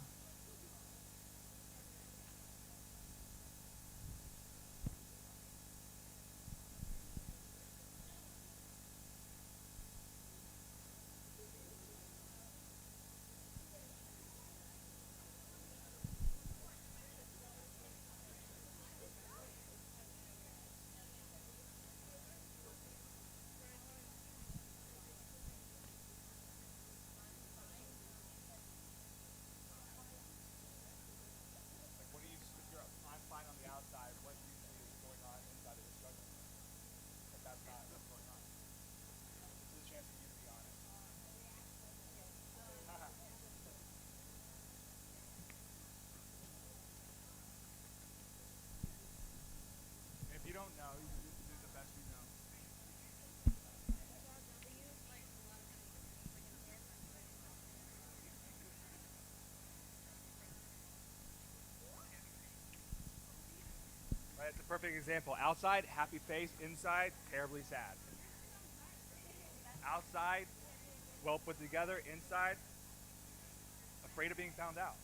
If you don't know, you just do the best you know. Right, it's a perfect example. Outside, happy face. Inside, terribly sad. Outside, well put together. Inside, afraid of being found out.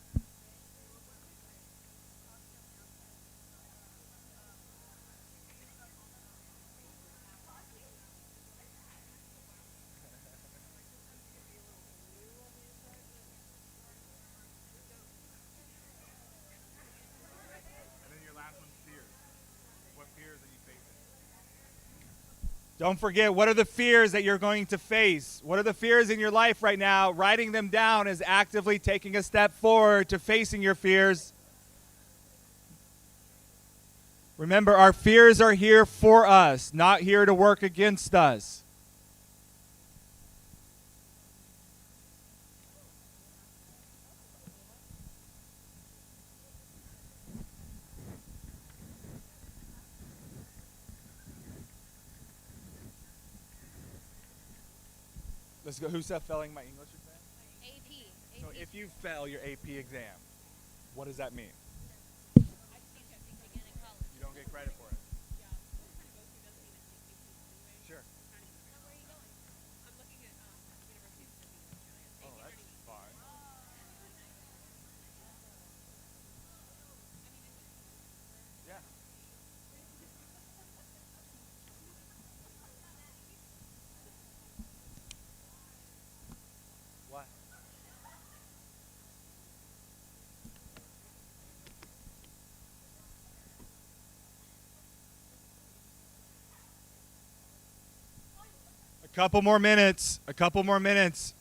And then your last one's fears. What fears are you facing? Don't forget, what are the fears that you're going to face? What are the fears in your life right now? Writing them down is actively taking a step forward to facing your fears. Remember, our fears are here for us, not here to work against us. Let's go. Who's failing my English exam? AP. So if you fail your AP exam, what does that mean? You don't get credit for it. Sure. Oh, that's fine. Yeah. What? A couple more minutes. A couple more minutes.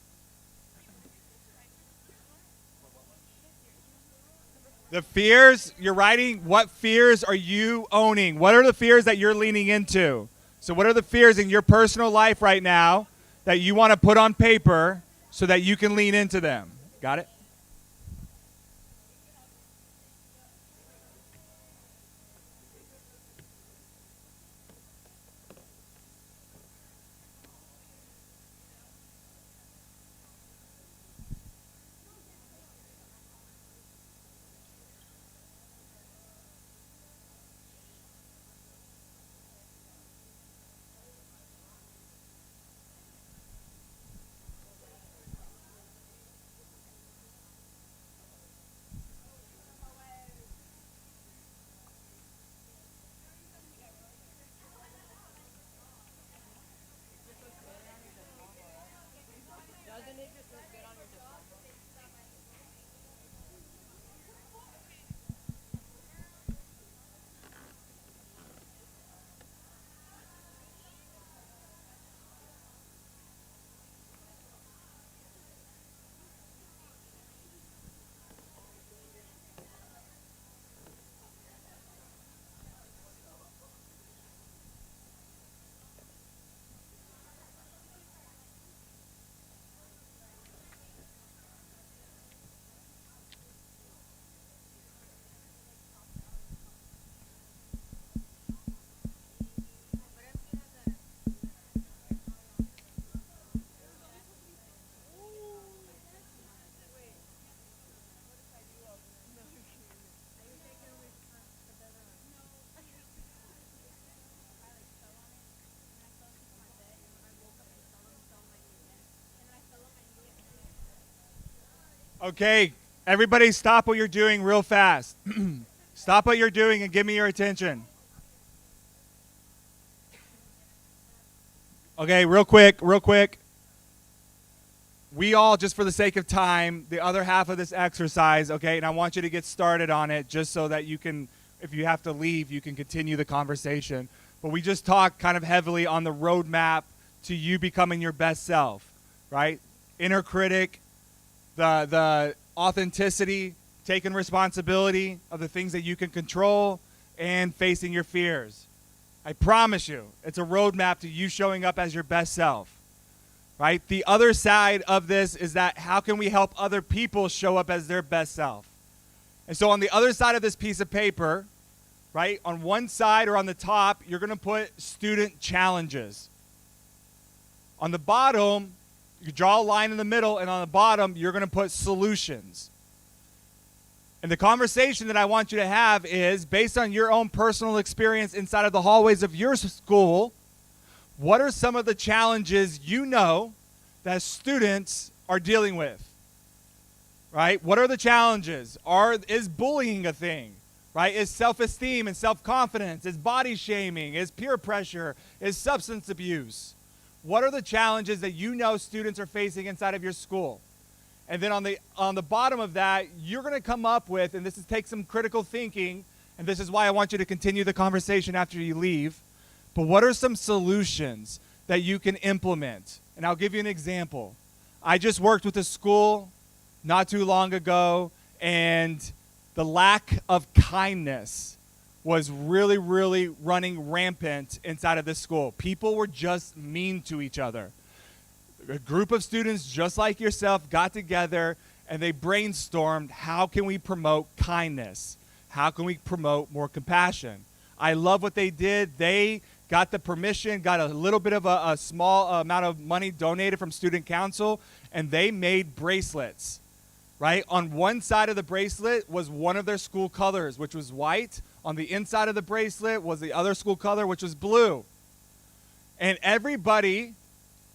The fears you're writing, what fears are you owning? What are the fears that you're leaning into? So what are the fears in your personal life right now that you want to put on paper so that you can lean into them? Got it? Okay, everybody stop what you're doing real fast. Stop what you're doing and give me your attention. Okay, real quick. We all, just for the sake of time, the other half of this exercise, okay, and I want you to get started on it just so that you can, if you have to leave, you can continue the conversation. But we just talked kind of heavily on the roadmap to you becoming your best self, right? Inner critic, the authenticity, taking responsibility of the things that you can control, and facing your fears. I promise you, it's a roadmap to you showing up as your best self. Right? The other side of this is that how can we help other people show up as their best self? And so on the other side of this piece of paper, right, on one side or on the top, you're going to put student challenges. On the bottom, you draw a line in the middle, and on the bottom, you're going to put solutions. And the conversation that I want you to have is, based on your own personal experience inside of the hallways of your school, what are some of the challenges you know that students are dealing with? Right? What are the challenges? Is bullying a thing? Right? Is self-esteem and self-confidence? Is body shaming? Is peer pressure? Is substance abuse? What are the challenges that you know students are facing inside of your school? And then on the bottom of that, you're going to come up with, and this is take some critical thinking, and this is why I want you to continue the conversation after you leave. But what are some solutions that you can implement? And I'll give you an example. I just worked with a school not too long ago, and the lack of kindness was really, really running rampant inside of this school. People were just mean to each other. A group of students just like yourself got together and they brainstormed, how can we promote kindness? How can we promote more compassion? I love what they did. They got the permission, got a little bit of a small amount of money donated from student council, and they made bracelets, right? On one side of the bracelet was one of their school colors, which was white. On the inside of the bracelet was the other school color, which was blue. And everybody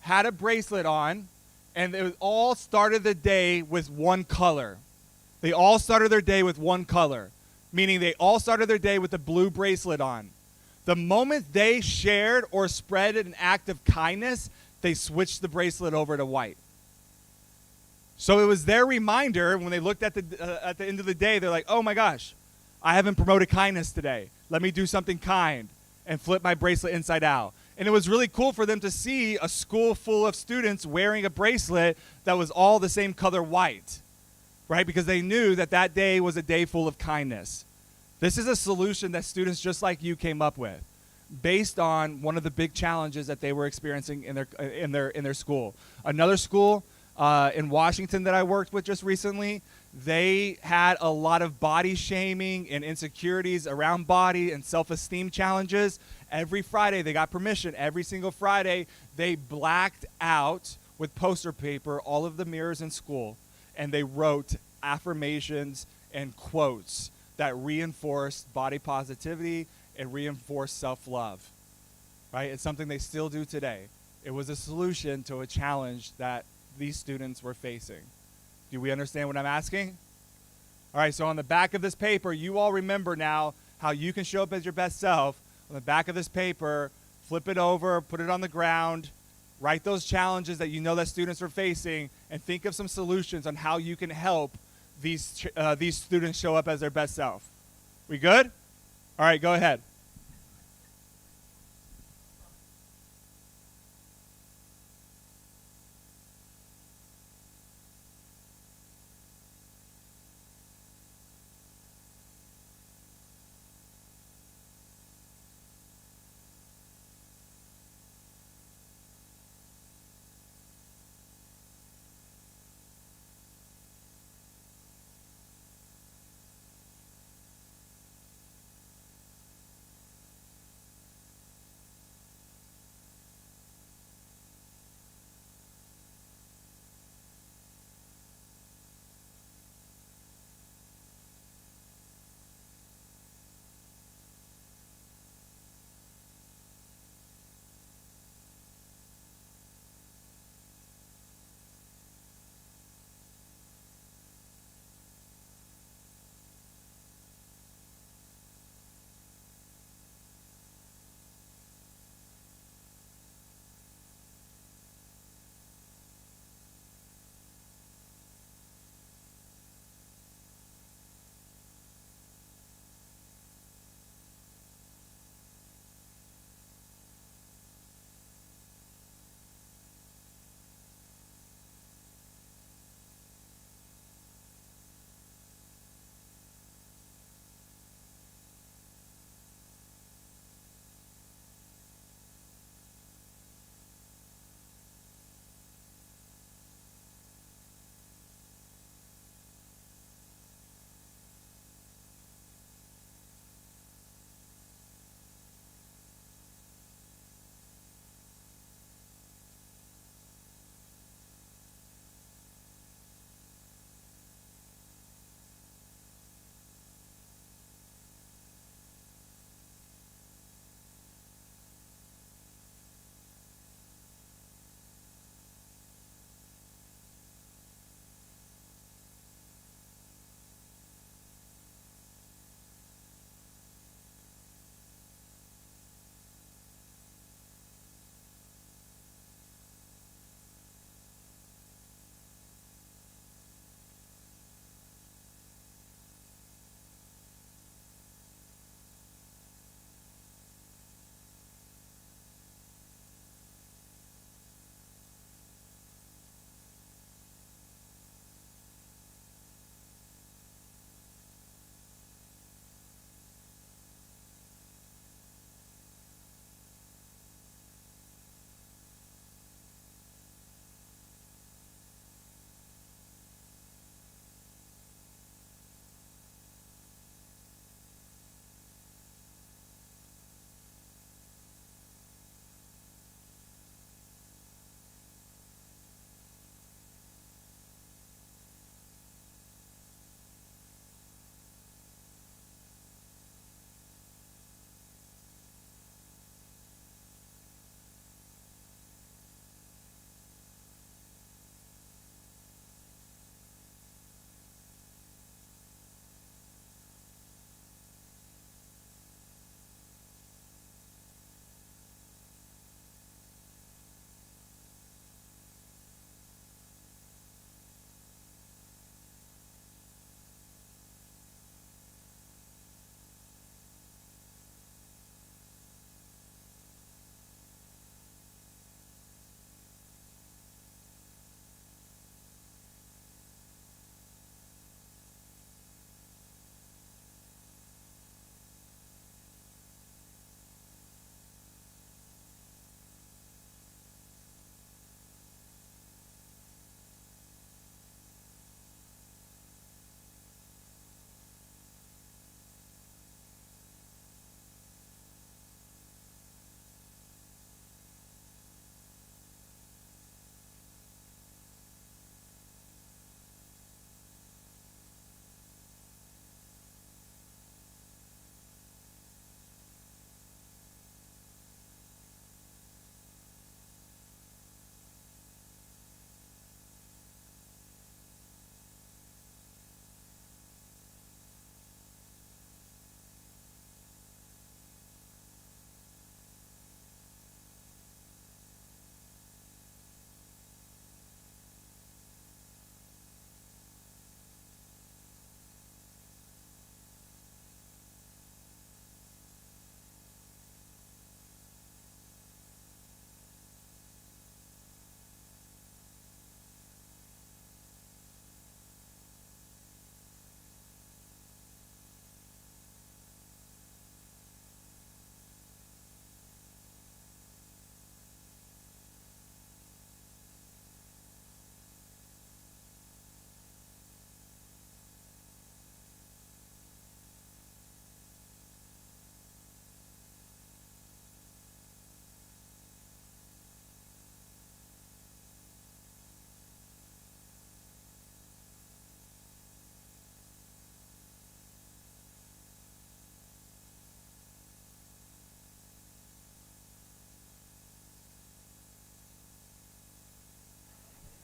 had a bracelet on, and it all started the day with one color. They all started their day with one color, meaning they all started their day with a blue bracelet on. The moment they shared or spread an act of kindness, they switched the bracelet over to white. So it was their reminder when they looked at the end of the day, they're like, oh my gosh, I haven't promoted kindness today. Let me do something kind and flip my bracelet inside out. And it was really cool for them to see a school full of students wearing a bracelet that was all the same color white, right? Because they knew that that day was a day full of kindness. This is a solution that students just like you came up with based on one of the big challenges that they were experiencing in their school. Another school in Washington that I worked with just recently, they had a lot of body shaming and insecurities around body and self-esteem challenges. Every Friday, they got permission. Every single Friday, they blacked out with poster paper all of the mirrors in school, and they wrote affirmations and quotes that reinforced body positivity and reinforced self-love, right? It's something they still do today. It was a solution to a challenge that these students were facing. Do we understand what I'm asking? All right, so on the back of this paper, you all remember now how you can show up as your best self. On the back of this paper, flip it over, put it on the ground, write those challenges that you know that students are facing, and think of some solutions on how you can help these students show up as their best self. We good? All right, go ahead.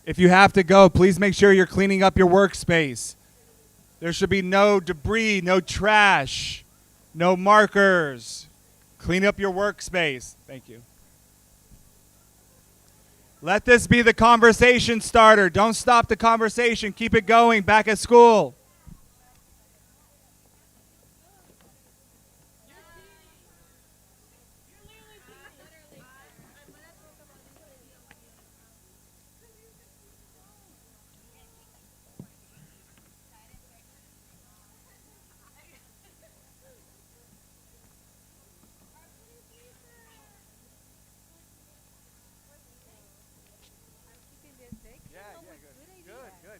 If you have to go, please make sure you're cleaning up your workspace. There should be no debris, no trash, no markers. Clean up your workspace. Thank you. Let this be the conversation starter. Don't stop the conversation. Keep it going back at school.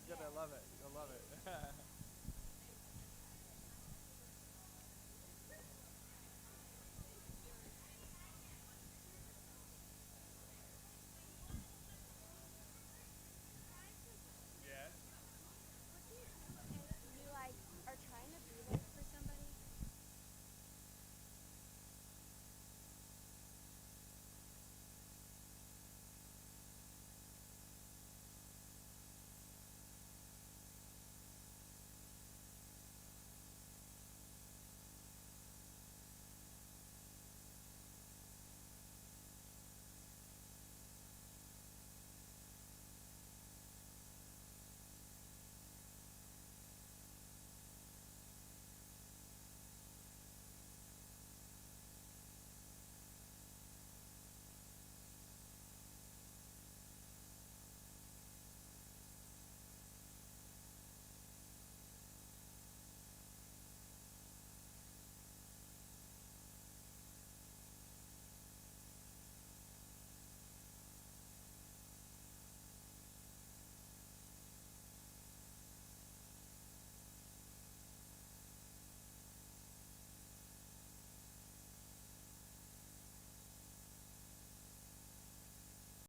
Good. I love it. I love it.